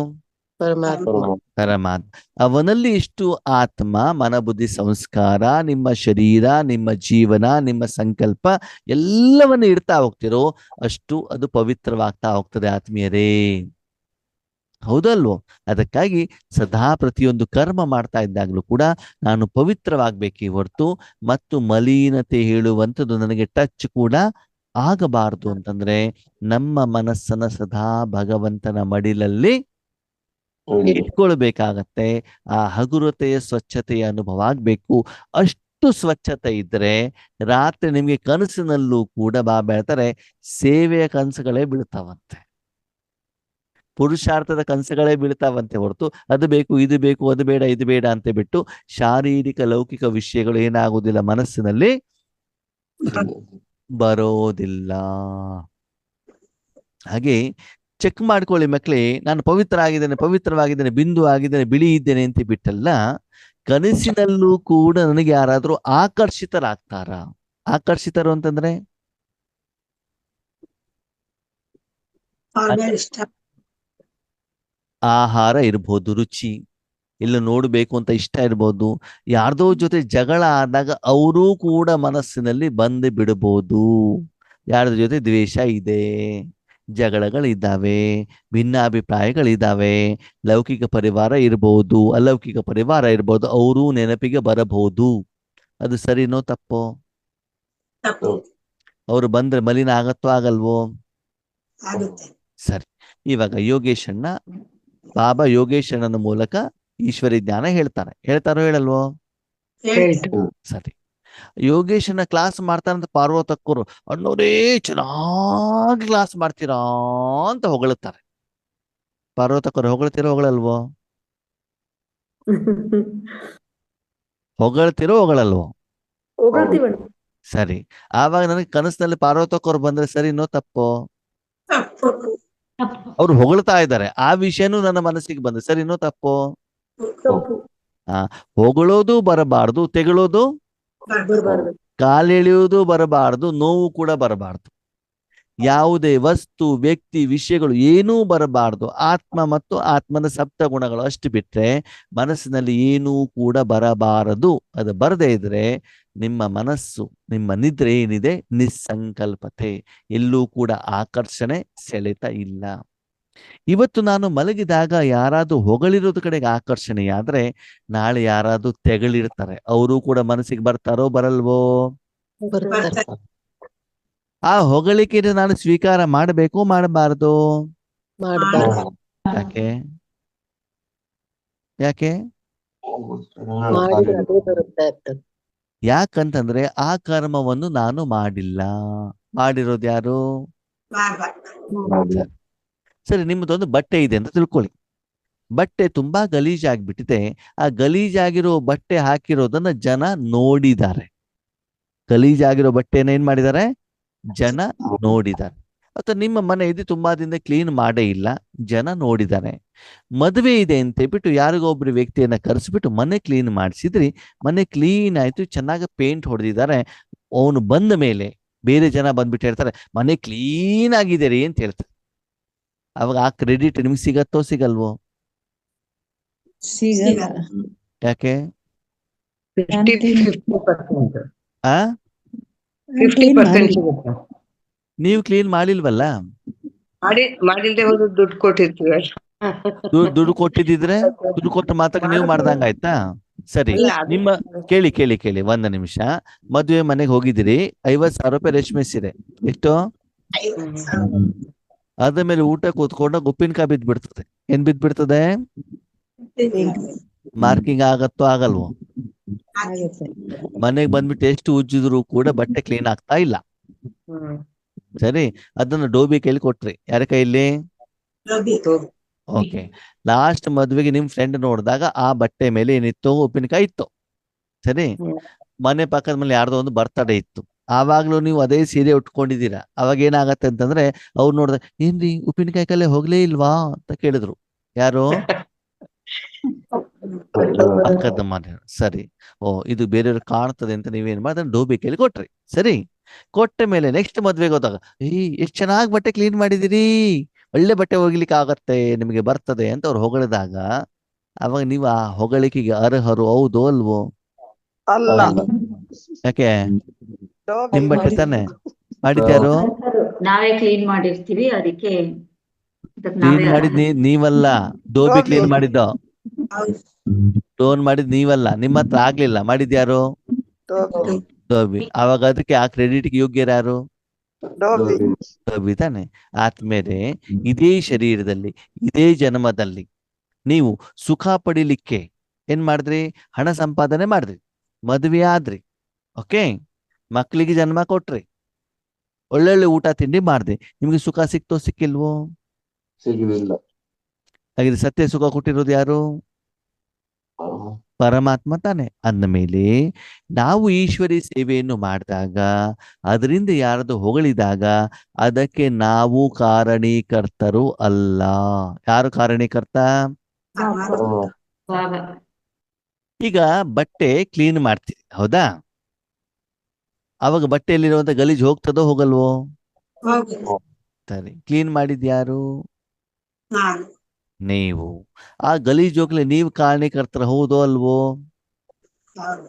ಪರಮಾತ್ಮ. ಪರಮಾತ್ಮ. ಅವನಲ್ಲಿ ಎಷ್ಟು ಆತ್ಮ, ಮನ, ಬುದ್ಧಿ, ಸಂಸ್ಕಾರ, ನಿಮ್ಮ ಶರೀರ, ನಿಮ್ಮ ಜೀವನ, ನಿಮ್ಮ ಸಂಕಲ್ಪ ಎಲ್ಲವನ್ನು ಇಡ್ತಾ ಹೋಗ್ತಿರೋ ಅಷ್ಟು ಅದು ಪವಿತ್ರವಾಗ್ತಾ ಹೋಗ್ತದೆ ಆತ್ಮೀಯರೇ. ಹೌದಲ್ವೋ? ಅದಕ್ಕಾಗಿ ಸದಾ ಪ್ರತಿಯೊಂದು ಕರ್ಮ ಮಾಡ್ತಾ ಇದ್ದಾಗಲೂ ಕೂಡ ನಾನು ಪವಿತ್ರವಾಗ್ಬೇಕೇ ಹೊರತು ಮತ್ತು ಮಲಿನತೆ ಹೇಳುವಂಥದ್ದು ನನಗೆ ಟಚ್ ಕೂಡ ಆಗಬಾರದು ಅಂತಂದ್ರೆ ನಮ್ಮ ಮನಸ್ಸನ್ನ ಸದಾ ಭಗವಂತನ ಮಡಿಲಲ್ಲಿ ಇಟ್ಕೊಳ್ಬೇಕಾಗತ್ತೆ. ಆ ಹಗುರತೆಯ ಸ್ವಚ್ಛತೆಯ ಅನುಭವ ಆಗ್ಬೇಕು. ಅಷ್ಟು ಸ್ವಚ್ಛತೆ ಇದ್ರೆ ರಾತ್ರಿ ನಿಮ್ಗೆ ಕನಸಿನಲ್ಲೂ ಕೂಡ ಬಾಬಾ ಹೇಳ್ತಾರೆ ಸೇವೆಯ ಕನಸುಗಳೇ ಬೀಳ್ತಾವಂತೆ, ಪುರುಷಾರ್ಥದ ಕನಸುಗಳೇ ಬೀಳ್ತಾವಂತೆ ಹೊರತು ಅದು ಬೇಕು ಇದು ಬೇಕು ಅದು ಬೇಡ ಇದು ಬೇಡ ಅಂತ ಬಿಟ್ಟು ಶಾರೀರಿಕ ಲೌಕಿಕ ವಿಷಯಗಳು ಏನಾಗುವುದಿಲ್ಲ, ಮನಸ್ಸಿನಲ್ಲಿ ಬರೋದಿಲ್ಲ. ಹಾಗೆ ಚೆಕ್ ಮಾಡ್ಕೊಳ್ಳಿ ಮಕ್ಕಳೇ, ನಾನು ಪವಿತ್ರ ಆಗಿದ್ದೇನೆ, ಪವಿತ್ರವಾಗಿದ್ದೇನೆ, ಬಿಂದು ಆಗಿದ್ದೇನೆ, ಬಿಳಿ ಇದ್ದೇನೆ ಅಂತ ಬಿಟ್ಟಲ್ಲ, ಕನಸಿನಲ್ಲೂ ಕೂಡ ನನಗೆ ಯಾರಾದ್ರೂ ಆಕರ್ಷಿತರಾಗ್ತಾರ? ಆಕರ್ಷಿತರು ಅಂತಂದ್ರೆ ಅವ್ರ ಮೇಲೆ ಇಷ್ಟ. ಆಹಾರ ಇರ್ಬೋದು, ರುಚಿ, ಎಲ್ಲ ನೋಡ್ಬೇಕು ಅಂತ ಇಷ್ಟ ಇರ್ಬೋದು, ಯಾರ್ದೋ ಜೊತೆ ಜಗಳ ಆದಾಗ ಅವರೂ ಕೂಡ ಮನಸ್ಸಿನಲ್ಲಿ ಬಂದು ಬಿಡಬಹುದು. ಯಾರ್ದ್ರ ಜೊತೆ ದ್ವೇಷ ಇದೆ, ಜಗಳಗಳಿದ್ದಾವೆ, ಭಿನ್ನಾಭಿಪ್ರಾಯಗಳಿದ್ದಾವೆ, ಲೌಕಿಕ ಪರಿವಾರ ಇರ್ಬೋದು, ಅಲೌಕಿಕ ಪರಿವಾರ ಇರ್ಬೋದು, ಅವರೂ ನೆನಪಿಗೆ ಬರಬಹುದು. ಅದು ಸರಿನೋ ತಪ್ಪೋ? ತಪ್ಪು ಅವರು ಬಂದ್ರೆ ಮಲಿನ ಆಗತ್ತೋ ಆಗಲ್ವೋ? ಆಗುತ್ತೆ. ಸರಿ. ಇವಾಗ ಯೋಗೇಶಣ್ಣ, ಬಾಬಾ ಯೋಗೇಶಣ್ಣನ ಮೂಲಕ ಈಶ್ವರಿ ಜ್ಞಾನ ಹೇಳ್ತಾರೋ ಹೇಳಲ್ವೋ? ಹೇಳ್ತಾರೆ. ಸರಿ. ಯೋಗೇಶನ ಕ್ಲಾಸ್ ಮಾಡ್ತಾರಂತ ಪಾರ್ವತಕ್ಕರು, ಅಣ್ಣವರೇ ಚೆನ್ನಾಗಿ ಕ್ಲಾಸ್ ಮಾಡ್ತೀರಾ ಅಂತ ಹೊಗಳುತ್ತಾರೆ. ಪಾರ್ವತಕ್ಕರು ಹೊಗಳ್ತಿರೋ ಹೊಗಳಲ್ವೋ? ಹೊಗಳ್ತಿರೋ ಹೊಗಳಲ್ವೋ? ಸರಿ. ಆವಾಗ ನನಗೆ ಕನಸಿನಲ್ಲಿ ಪಾರ್ವತಕ್ಕರು ಬಂದ್ರೆ ಸರಿನೋ ತಪ್ಪೋ? ತಪ್ಪು ಅವ್ರು ಹೊಗಳ್ತಾ ಇದ್ದಾರೆ, ಆ ವಿಷಯನೂ ನನ್ನ ಮನಸ್ಸಿಗೆ ಬಂದ್ರೆ ಸರಿನೋ ತಪ್ಪೋ? ಹೊಗಳೋದು ಬರಬಾರ್ದು, ತೆಗಳೋದು ಬರ್ಬಾರ್ದು. ಕಾಲೆಳೆಯುವುದು ಬರಬಾರ್ದು, ನೋವು ಕೂಡ ಬರಬಾರ್ದು. ಯಾವುದೇ ವಸ್ತು, ವ್ಯಕ್ತಿ, ವಿಷಯಗಳು ಏನೂ ಬರಬಾರ್ದು. ಆತ್ಮ ಮತ್ತು ಆತ್ಮನ ಸಪ್ತ ಗುಣಗಳು ಅಷ್ಟು ಬಿಟ್ರೆ ಮನಸ್ಸಿನಲ್ಲಿ ಏನೂ ಕೂಡ ಬರಬಾರದು. ಅದು ಬರದೇ ಇದ್ರೆ ನಿಮ್ಮ ಮನಸ್ಸು, ನಿಮ್ಮ ನಿದ್ರೆ ಏನಿದೆ ನಿಸ್ಸಂಕಲ್ಪತೆ, ಎಲ್ಲೂ ಕೂಡ ಆಕರ್ಷಣೆ, ಸೆಳೆತ ಇಲ್ಲ. ಇವತ್ತು ನಾನು ಮಲಗಿದಾಗ ಯಾರಾದ್ರೂ ಹೊಗಳಿರೋದ್ ಕಡೆಗೆ ಆಕರ್ಷಣೆಯಾದ್ರೆ ನಾಳೆ ಯಾರಾದ್ರೂ ತೆಗಳಿರ್ತಾರೆ, ಅವರು ಕೂಡ ಮನಸ್ಸಿಗೆ ಬರ್ತಾರೋ ಬರಲ್ವೋ? ಬರ್ತಾರೆ. ಆ ಹೊಗಳಿಕೆಯನ್ನು ನಾನು ಸ್ವೀಕಾರ ಮಾಡಬೇಕು ಮಾಡಬಾರ್ದು? ಮಾಡ್ಬಾರ್ದು. ಯಾಕೆ ಯಾಕೆ ಮಾಡಿದ್ರೆ ಅದೇ ಬರುತ್ತೆ ಅಂತ. ಯಾಕಂತಂದ್ರೆ ಆ ಕರ್ಮವನ್ನು ನಾನು ಮಾಡಿಲ್ಲ. ಮಾಡಿರೋದು ಯಾರು? ಬಾಬಾ. ಸರಿ, ನಿಮ್ಮದೊಂದು ಬಟ್ಟೆ ಇದೆ ಅಂತ ತಿಳ್ಕೊಳ್ಳಿ. ಬಟ್ಟೆ ತುಂಬಾ ಗಲೀಜಾಗ್ಬಿಟ್ಟಿದೆ. ಆ ಗಲೀಜಾಗಿರೋ ಬಟ್ಟೆ ಹಾಕಿರೋದನ್ನ ಜನ ನೋಡಿದ್ದಾರೆ. ಗಲೀಜಾಗಿರೋ ಬಟ್ಟೆನ ಏನ್ ಮಾಡಿದ್ದಾರೆ? ಜನ ನೋಡಿದ್ದಾರೆ. ಅಥವಾ ನಿಮ್ಮ ಮನೆ ಇದೆ, ತುಂಬಾ ದಿನ ಕ್ಲೀನ್ ಮಾಡೇ ಇಲ್ಲ, ಜನ ನೋಡಿದ್ದಾರೆ. ಮದುವೆ ಇದೆ ಅಂತ ಹೇಳ್ಬಿಟ್ಟು ಯಾರಿಗೊಬ್ರು ವ್ಯಕ್ತಿಯನ್ನ ಕರೆಸ್ಬಿಟ್ಟು ಮನೆ ಕ್ಲೀನ್ ಮಾಡಿಸಿದ್ರಿ, ಮನೆ ಕ್ಲೀನ್ ಆಯ್ತು, ಚೆನ್ನಾಗಿ ಪೇಂಟ್ ಹೊಡೆದಿದ್ದಾರೆ. ಅವನು ಬಂದ ಮೇಲೆ ಬೇರೆ ಜನ ಬಂದ್ಬಿಟ್ಟು ಹೇಳ್ತಾರೆ ಮನೆ ಕ್ಲೀನ್ ಆಗಿದೆ ರೀ ಅಂತ ಹೇಳ್ತಾರೆ. ಅವಾಗ ಆ ಕ್ರೆಡಿಟ್ ನಿಮ್ಗೆ ಸಿಗತ್ತೋ ಸಿಗಲ್ವೋ? ಯಾಕೆ? 50% ಆ 50% ಸಿಗುತ್ತೆ. ನೀವು ಕ್ಲೀನ್ ಮಾಡಿಲ್ವಲ್ಲ? ಮಾಡಿಲ್ದೆ ಹೋದ್ರು ದುಡ್ಡು ಕೊಟ್ಟಿರ್ತೀವಿ. ದುಡ್ಡು ಕೊಟ್ಟಿದ್ರೆ ದುಡ್ಡು ಕೊಟ್ಟ ಮಾತಕ್ಕೆ ನೀವು ಮಾಡ್ದಂಗ ಆಯ್ತಾ? ಸರಿ. ಅಲ್ಲ, ಅದು- ನಿಮ್ಮ ಕೇಳಿ ಒಂದ್ ನಿಮಿಷ. ಮದುವೆ ಮನೆಗೆ ಹೋಗಿದ್ದೀರಿ, 50,000 ರೂಪಾಯಿ ರೇಷ್ಮೆ ಸೀರೆ, ಎಷ್ಟು? ಅದ್ರ ಮೇಲೆ ಊಟ ಕೂತ್ಕೊಂಡಾಗ ಉಪ್ಪಿನಕಾಯಿ ಬಿದ್ದ್ಬಿಡ್ತದೆ. ಏನ್ ಬಿದ್ದ್ಬಿಡ್ತದೆ? ಮಾರ್ಕಿಂಗ್ ಆಗತ್ತೋ ಆಗಲ್ವೋ? ಮನೆಗೆ ಬಂದ್ಬಿಟ್ಟು ಎಷ್ಟು ಉಜ್ಜಿದ್ರು ಕೂಡ ಬಟ್ಟೆ ಕ್ಲೀನ್ ಆಗ್ತಾ ಇಲ್ಲ. ಹ್ಮ್. ಸರಿ, ಅದನ್ನ ಡೋಬಿ ಕೈಲಿ ಕೊಟ್ರಿ. ಯಾರ ಕೈಲಿ? ಓಕೆ. ಲಾಸ್ಟ್ ಮದ್ವೆಗೆ ನಿಮ್ ಫ್ರೆಂಡ್ ನೋಡಿದಾಗ ಆ ಬಟ್ಟೆ ಮೇಲೆ ಏನಿತ್ತು? ಉಪ್ಪಿನಕಾಯಿ ಇತ್ತು. ಸರಿ, ಮನೆ ಪಕ್ಕದ ಮೇಲೆ ಯಾರ್ದೋ ಒಂದು ಬರ್ತಡೇ ಇತ್ತು. ಆವಾಗ್ಲೂ ನೀವು ಅದೇ ಸೀರೆ ಉಟ್ಕೊಂಡಿದ್ದೀರಾ. ಅವಾಗ ಏನಾಗತ್ತೆ ಅಂತಂದ್ರೆ ಅವ್ರು ನೋಡಿದ, ಏನ್ರಿ ಉಪ್ಪಿನಕಾಯಿ ಕಲೆ ಹೋಗ್ಲೇ ಇಲ್ವಾ ಅಂತ ಕೇಳಿದ್ರು. ಯಾರು? ಪಕ್ಕದ ಮನೆ. ಸರಿ, ಇದು ಬೇರೆಯವ್ರು ಕಾಣ್ತದೆ ಅಂತ ನೀವೇನ್ ಮಾಡಿದ್ರೆ ಡೋಬಿ ಕೈಲಿ ಕೊಟ್ರಿ. ಸರಿ, ಕೊಟ್ಟ ಮೇಲೆ ನೆಕ್ಸ್ಟ್ ಮದ್ವೆಗೆ ಹೋದಾಗ, ಎಷ್ಟ್ ಚೆನ್ನಾಗಿ ಬಟ್ಟೆ ಕ್ಲೀನ್ ಮಾಡಿದಿರಿ, ಒಳ್ಳೆ ಬಟ್ಟೆ ಹೋಗ್ಲಿಕ್ಕೆ ಆಗತ್ತೆ, ನಿಮಗೆ ಬರ್ತದೆ ಅಂತ ಅವ್ರು ಹೊಗಳಿದಾಗ ಅವಾಗ ನೀವು ಆ ಹೊಗಳಿಕೆಗೆ ಅರ್ಹರು ಹೌದು ಅಲ್ವೋ? ಅಲ್ಲ. ಯಾಕೆ? ನಿಮ್ ಬಟ್ಟೆ ತಾನೆ ಮಾಡಿದ್ಯಾರು? ನಾವೇ ಕ್ಲೀನ್ ಮಾಡಿರ್ತೀವಿ, ಅದಕ್ಕೆ ಕ್ಲೀನ್ ಮಾಡಿದ್ ನೀವಲ್ಲ, ಡೋಬಿ ಕ್ಲೀನ್ ಮಾಡಿದ್ದ. ಡೋನ್ ಮಾಡಿದ್ ನೀವಲ್ಲ, ನಿಮ್ಮ ಹತ್ರ ಆಗ್ಲಿಲ್ಲ, ಮಾಡಿದ್ಯಾರು? ಡೋಬಿ. ಅವಾಗ ಅದಕ್ಕೆ ಆ ಕ್ರೆಡಿಟ್ಗೆ ಯೋಗ್ಯರು ಯಾರು? ಡೋಬಿ ತಾನೆ. ಆದ್ಮೇಲೆ ಇದೇ ಶರೀರದಲ್ಲಿ, ಇದೇ ಜನ್ಮದಲ್ಲಿ ನೀವು ಸುಖ ಪಡಿಲಿಕ್ಕೆ ಏನ್ ಮಾಡಿದ್ರಿ? ಹಣ ಸಂಪಾದನೆ ಮಾಡಿದ್ರಿ, ಮದುವೆ ಆದ್ರಿ, ಓಕೆ, ಮಕ್ಕಳಿಗೆ ಜನ್ಮ ಕೊಟ್ರಿ, ಒಳ್ಳೊಳ್ಳೆ ಊಟ ತಿಂಡಿ ಮಾಡಿದ್ರಿ. ನಿಮ್ಗೆ ಸುಖ ಸಿಕ್ತೋ ಸಿಕ್ಕಿಲ್ವೋ? ಸಿಗಲಿಲ್ಲ. ಹಾಗಿದ್ರೆ ಸತ್ಯ ಸುಖ ಕೊಟ್ಟಿರೋದು ಯಾರು? ಪರಮಾತ್ಮ ತಾನೆ. ಅಂದಮೇಲೆ ನಾವು ಈಶ್ವರಿ ಸೇವೆಯನ್ನು ಮಾಡಿದಾಗ, ಅದರಿಂದ ಯಾರದು ಹೊಗಳಿದಾಗ, ಅದಕ್ಕೆ ನಾವು ಕಾರಣೀಕರ್ತರು ಅಲ್ಲ. ಯಾರು ಕಾರಣೀಕರ್ತ? ಬಾಬಾ. ಈಗ ಬಟ್ಟೆ ಕ್ಲೀನ್ ಮಾಡ್ತೀವಿ, ಹೌದಾ? ಅವಾಗ ಬಟ್ಟೆಯಲ್ಲಿರುವಂತ ಗಲೀಜು ಹೋಗ್ತದೋ ಹೋಗಲ್ವೋ? ಹೋಗಿ ಸರಿ, ಕ್ಲೀನ್ ಮಾಡಿದ್ಯಾರು? ನಾನು ನೀವು. ಆ ಗಲೀಜು ಹೋಗ್ಲಿ ನೀವು ಕಾರಣೀಕರ್ತರ, ಹೌದೋ ಅಲ್ವೋ? ಹೌದು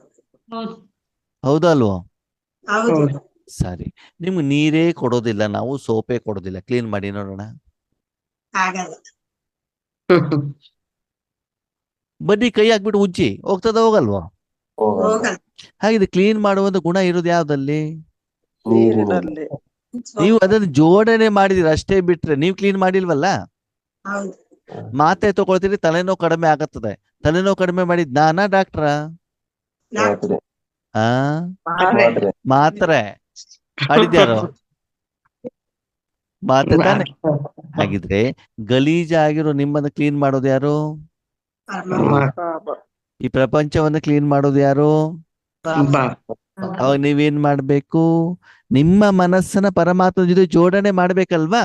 ಹೌದು. ಹೌದೋ ಅಲ್ವೋ? ಹೌದು ಸರಿ, ನಿಮ್ಗೆ ನೀರೇ ಕೊಡೋದಿಲ್ಲ, ನಾವು ಸೋಪೇ ಕೊಡೋದಿಲ್ಲ, ಕ್ಲೀನ್ ಮಾಡಿ ನೋಡೋಣ. ಆಗಲ್ಲ. ಬನ್ನಿ ಕೈ ಹಾಕ್ಬಿಟ್ಟು ಉಜ್ಜಿ, ಹೋಗ್ತದ ಹೋಗಲ್ವೋ? ಹೋಗಲ್ಲ. ಹಾಗಿದ್ರೆ ಕ್ಲೀನ್ ಮಾಡುವಂತ ಗುಣ ಇರೋದು ಯಾವ್ದಲ್ಲಿ? ನೀರಿನಲ್ಲಿ. ನೀವು ಅದನ್ನು ಜೋಡಣೆ ಮಾಡಿದಿರ ಅಷ್ಟೇ, ಬಿಟ್ರೆ ನೀವು ಕ್ಲೀನ್ ಮಾಡಿಲ್ವಲ್ಲ. ಹೌದು ಮಾತ್ರೆ ತಗೊಳ್ತೀರಿ, ತಲೆನೋವು ಕಡಿಮೆ ಆಗತ್ತದೆ. ತಲೆನೋವು ಕಡಿಮೆ ಮಾಡಿದ್ ನಾನಾ ಡಾಕ್ಟ್ರ? ಡಾಕ್ಟ್ರು. ಆ ಮಾತ್ರೆ ಮಾಡಿದ್ಯಾರು? ಮಾತ್ರೆ ತಾನೆ. ಹಾಗಿದ್ರೆ ಗಲೀಜಾಗಿರೋ ನಿಮ್ಮನ್ನ ಕ್ಲೀನ್ ಮಾಡೋದು ಯಾರು? ಬಾಬಾ. ಈ ಪ್ರಪಂಚವನ್ನ ಕ್ಲೀನ್ ಮಾಡೋದು ಯಾರು? ಅವಾಗ ನೀವೇನ್ ಮಾಡ್ಬೇಕು? ನಿಮ್ಮ ಮನಸ್ಸನ್ನ ಪರಮಾತ್ಮ ಜೊತೆ ಜೋಡಣೆ ಮಾಡ್ಬೇಕಲ್ವಾ?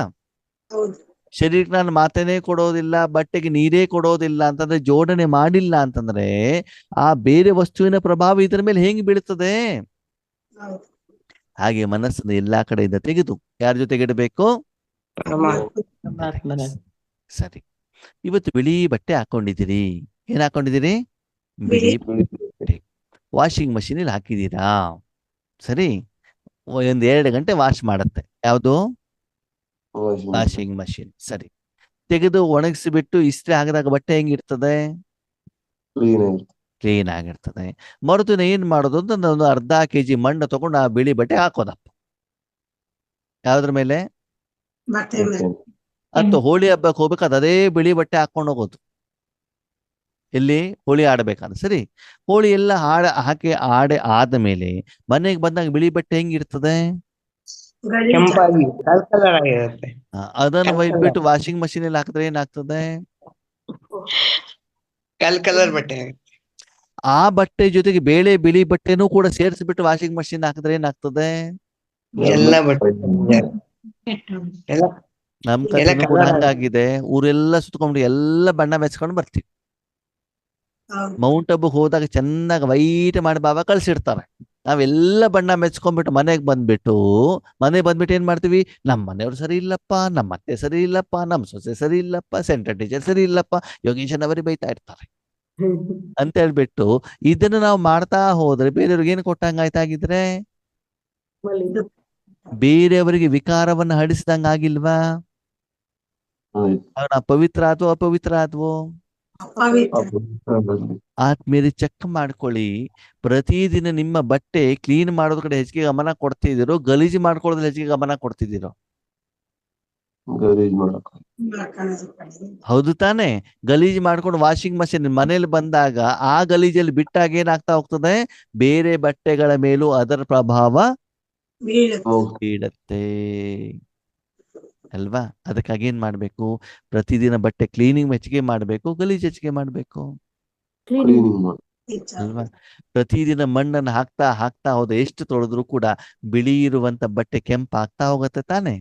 ಹೌದು ಶರೀರಕ್ಕೆ ನಾನು ಮಾತೇನೆ ಕೊಡೋದಿಲ್ಲ, ಬಟ್ಟೆಗೆ ನೀರೇ ಕೊಡೋದಿಲ್ಲ ಅಂತಂದ್ರೆ, ಜೋಡಣೆ ಮಾಡಿಲ್ಲ ಅಂತಂದ್ರೆ, ಆ ಬೇರೆ ವಸ್ತುವಿನ ಪ್ರಭಾವ ಇದರ ಮೇಲೆ ಹೆಂಗ್ ಬೀಳ್ತದೆ? ಹೌದು ಹಾಗೆ ಮನಸ್ಸನ್ನು ಎಲ್ಲಾ ಕಡೆಯಿಂದ ತೆಗೆದು ಯಾರ ಜೊತೆಗೆ ಇಡಬೇಕು? ಸರಿ, ಇವತ್ತು ಬಿಳಿ ಬಟ್ಟೆ ಹಾಕೊಂಡಿದ್ದೀರಿ. ಏನ್ ಹಾಕೊಂಡಿದ್ದೀರಿ? ಬಿಳಿ ಬಟ್ಟೆ. ವಾಷಿಂಗ್ ಮಷೀನಲ್ಲಿ ಹಾಕಿದ್ದೀರಾ. ಸರಿ, 1-2 ಗಂಟೆ ವಾಶ್ ಮಾಡುತ್ತೆ. ಯಾವುದು? Washing machine. ಸರಿ, ತೆಗೆದು ಒಣಗಿಸಿಬಿಟ್ಟು ಇಸ್ತ್ರಿ ಹಾಕಿದಾಗ ಬಟ್ಟೆ ಹೆಂಗಿರ್ತದೆ? ಕ್ಲೀನ್ ಆಗಿರ್ತದೆ. ಮರುದಿನ ಏನ್ ಮಾಡೋದು ಅಂತ, ಒಂದು ಅರ್ಧ kg ಮಣ್ಣು ತಗೊಂಡು ಆ ಬಿಳಿ ಬಟ್ಟೆ ಹಾಕೋದಪ್ಪ. ಯಾವ್ದ್ರ ಮೇಲೆ? ಬಟ್ಟೆ ಮೇಲೆ. ಅಥವಾ ಹೋಳಿ ಹಬ್ಬಕ್ಕೆ ಹೋಗ್ಬೇಕಾದ್ರೆ ಅದೇ ಬಿಳಿ ಬಟ್ಟೆ ಹಾಕೊಂಡು ಹೋಗೋದು. ಎಲ್ಲಿ? ಹೋಳಿ ಆಡ್ಬೇಕಾದ್ರೆ. ಸರಿ, ಹೋಳಿ ಎಲ್ಲ ಹಾಕಿ ಆದ್ಮೇಲೆ ಮನೆಗೆ ಬಂದಾಗ ಬಿಳಿ ಬಟ್ಟೆ ಹೆಂಗಿರ್ತದೆ? ಗಲೀಜು. ಕೆಂಪಾಗಿ ಕಲರ್ ಆಗಿರುತ್ತೆ. ಅದನ್ನು ಒಯ್ದ್ಬಿಟ್ಟು ವಾಷಿಂಗ್ ಮಷೀನ್ ಅಲ್ಲಿ ಹಾಕಿದ್ರೆ ಏನಾಗ್ತದೆ? ಕಲರ್ ಬಟ್ಟೆ ಆಗುತ್ತೆ. ಆ ಬಟ್ಟೆ ಜೊತೆಗೆ ಬೇಳೆ ಬಿಳಿ ಬಟ್ಟೆನೂ ಕೂಡ ಸೇರಿಸ್ಬಿಟ್ಟು ವಾಷಿಂಗ್ ಮಷೀನ್ ಹಾಕಿದ್ರೆ ಏನಾಗ್ತದೆ? ಎಲ್ಲ ಬಟ್ಟೆ ಎಲ್ಲ ನಮ್ ಎಲ್ಲ ಕಥೆನೂ ಕೂಡ colour ಹಂಗಾಗಿದೆ. ಊರೆಲ್ಲ ಸುತ್ಕೊಂಡು ಎಲ್ಲ ಬಣ್ಣ ಮೆಚ್ಕೊಂಡು ಬರ್ತೀವಿ. ಹೌದು ಮೌಂಟ್ ಅಬ್ಬು ಹೋದಾಗ ಚೆನ್ನಾಗಿ ವೈಟ್ ಮಾಡಿ ಬಾಬಾ ಕಳ್ಸಿರ್ತಾರೆ. ನಾವೆಲ್ಲ ಬಣ್ಣ ಮೆಚ್ಕೊಂಡ್ಬಿಟ್ಟು ಮನೆಗೆ ಬಂದ್ಬಿಟ್ಟು ಏನ್ ಮಾಡ್ತೀವಿ? ನಮ್ಮ ಮನೆಯವ್ರು ಸರಿ ಇಲ್ಲಪ್ಪ, ನಮ್ಮ ಅತ್ತೆ ಸರಿ ಇಲ್ಲಪ್ಪ, ನಮ್ಮ ಸೊಸೆ ಸರಿ ಇಲ್ಲಪ್ಪ, ಸೆಂಟರ್ ಟೀಚರ್ ಸರಿ ಇಲ್ಲಪ್ಪ, ಯೋಗೀಶನ್ ಅವರೇ ಬೈತಾ ಇರ್ತಾರೆ ಅಂತ ಹೇಳ್ಬಿಟ್ಟು, ಇದನ್ನು ನಾವು ಮಾಡ್ತಾ ಹೋದ್ರೆ ಬೇರೆಯವ್ರಿಗೆ ಏನು ಕೊಟ್ಟಂಗಾಯ್ತಾಗಿದ್ರೆ? ಬೇರೆಯವರಿಗೆ ವಿಕಾರವನ್ನ ಹಡಿಸಿದಂಗ ಆಗಿಲ್ವಾ? ನಾವು ಪವಿತ್ರ ಆದ್ವೋ ಅಪವಿತ್ರ ಆದ್ವೋ? ಅಪವಿತ್ರ. ಆದ್ಮೇಲೆ ಚೆಕ್ ಮಾಡ್ಕೊಳ್ಳಿ. ಪ್ರತಿದಿನ ನಿಮ್ಮ ಬಟ್ಟೆ ಕ್ಲೀನ್ ಮಾಡೋದ್ ಕಡೆ ಹೆಚ್ಚಿಗೆ ಗಮನ ಕೊಡ್ತಿದ್ದೀರೋ, ಗಲೀಜು ಮಾಡ್ಕೊಳ್ಳೋದ್ರಲ್ಲಿ ಹೆಚ್ಚಿಗೆ ಗಮನ ಕೊಡ್ತಿದ್ದೀರೋ? ಹೌದು ತಾನೆ. ಗಲೀಜು ಮಾಡ್ಕೊಂಡು ವಾಷಿಂಗ್ ಮಷೀನ್ ಮನೇಲಿ ಬಂದಾಗ ಆ ಗಲೀಜಲ್ಲಿ ಬಿಟ್ಟಾಗ ಏನಾಗ್ತಾ ಹೋಗ್ತದೆ? ಬೇರೆ ಬಟ್ಟೆಗಳ ಮೇಲೂ ಅದರ ಪ್ರಭಾವ ಬೀಳತ್ತೆ ಅಲ್ವಾ? ಅದಕ್ಕಾಗಿ ಏನ್ ಮಾಡ್ಬೇಕು? ಪ್ರತಿದಿನ ಬಟ್ಟೆ ಕ್ಲೀನಿಂಗ್ ಹೆಚ್ಚಿಗೆ ಮಾಡ್ಬೇಕು, ಗಲೀಜು ಹೆಚ್ಚಿಗೆ ಮಾಡ್ಬೇಕು ಅಲ್ವಾ? ಪ್ರತಿದಿನ ಮಣ್ಣನ್ನು ಹಾಕ್ತಾ ಹಾಕ್ತಾ ಹೋದ ಎಷ್ಟು ತೊಳೆದ್ರು ಕೂಡ ಬಿಳಿ ಇರುವಂತ ಬಟ್ಟೆ ಕೆಂಪಾಗ್ತಾ ಹೋಗತ್ತೆ ತಾನೆ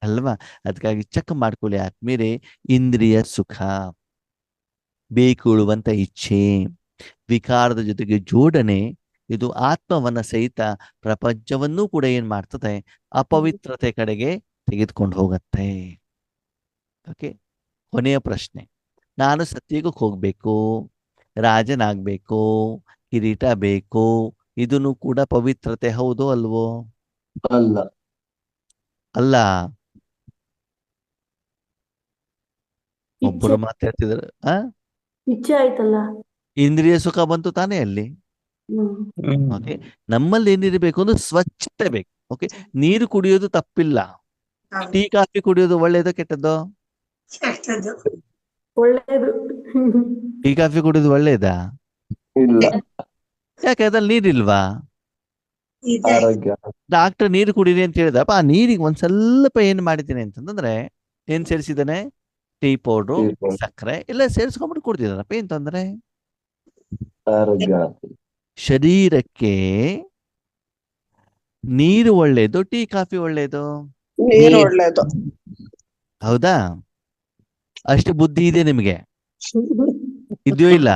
ಅಲ್ವಾ? ಅದಕ್ಕಾಗಿ ಚೆಕ್ ಮಾಡ್ಕೊಳ್ಳಿ ಆದ್ಮೇಲೆ, ಇಂದ್ರಿಯ ಸುಖ, ಬೇಕುಳುವಂತ ಇಚ್ಛೆ, ವಿಕಾರದ ಜೊತೆಗೆ ಜೋಡಣೆ, ಇದು ಆತ್ಮವನ್ನ ಸಹಿತ ಪ್ರಪಂಚವನ್ನೂ ಕೂಡ ಏನ್ ಮಾಡ್ತದೆ? ಅಪವಿತ್ರತೆ ಕಡೆಗೆ ತೆಗೆದುಕೊಂಡು ಹೋಗತ್ತೆ. ಓಕೆ, ಕೊನೆಯ ಪ್ರಶ್ನೆ. ನಾನು ಸತ್ಯಕ್ಕೆ ಹೋಗ್ಬೇಕು, ರಾಜನಾಗ್ಬೇಕು, ಕಿರೀಟ ಬೇಕು, ಇದನ್ನು ಕೂಡ ಪವಿತ್ರತೆ ಹೌದೋ ಅಲ್ವೋ? ಅಲ್ಲ. ಒಬ್ಬರು ಮಾತಾಡ್ತಿದ್ರು. ಇಚ್ಛೆ ಆಯ್ತಲ್ಲ. ಇಂದ್ರಿಯ ಸುಖ ಬಂತು ತಾನೇ ಅಲ್ಲಿ. ಓಕೆ, ನಮ್ಮಲ್ಲಿ ಏನಿರಬೇಕು ಅಂದ್ರೆ ಸ್ವಚ್ಛತೆ ಬೇಕು. ಓಕೆ, ನೀರು ಕುಡಿಯೋದು ತಪ್ಪಿಲ್ಲ. ಟೀ ಕಾಫಿ ಕುಡಿಯೋದು ಒಳ್ಳೇದು ಕೆಟ್ಟದ್ದು? ಒಳ್ಳೇದು. ಟೀ ಕಾಫಿ ಕುಡಿಯೋದು ಒಳ್ಳೇದಾ? ಯಾಕೆ ಅದ್ರಲ್ಲಿ ನೀರಿಲ್ವಾ? ಡಾಕ್ಟರ್ ನೀರು ಕುಡೀರಿ ಅಂತ ಹೇಳಿದಪ್ಪ, ಆ ನೀರಿಗೆ ಒಂದ್ ಸ್ವಲ್ಪ ಏನ್ ಮಾಡಿದ್ದೀನಿ ಅಂತಂದ್ರೆ, ಏನ್ ಸೇರಿಸಿದಾನೆ? ಟೀ ಪೌಡ್ರು, ಸಕ್ಕರೆ ಎಲ್ಲ ಸೇರಿಸ್ಕೊಂಡ್ಬಿಟ್ಟು ಕುಡ್ತಿದಾರಪ್ಪ. ಏನ್ ತೊಂದ್ರೆ? ಆರೋಗ್ಯ. ಶರೀರಕ್ಕೆ ನೀರು ಒಳ್ಳೇದು, ಟೀ ಕಾಫಿ ಒಳ್ಳೇದು? ನೀರು ಒಳ್ಳೇದು. ಹೌದಾ? ಅಷ್ಟು ಬುದ್ಧಿ ಇದೆ ನಿಮ್ಗೆ, ಇದೆಯೋ ಇಲ್ಲ?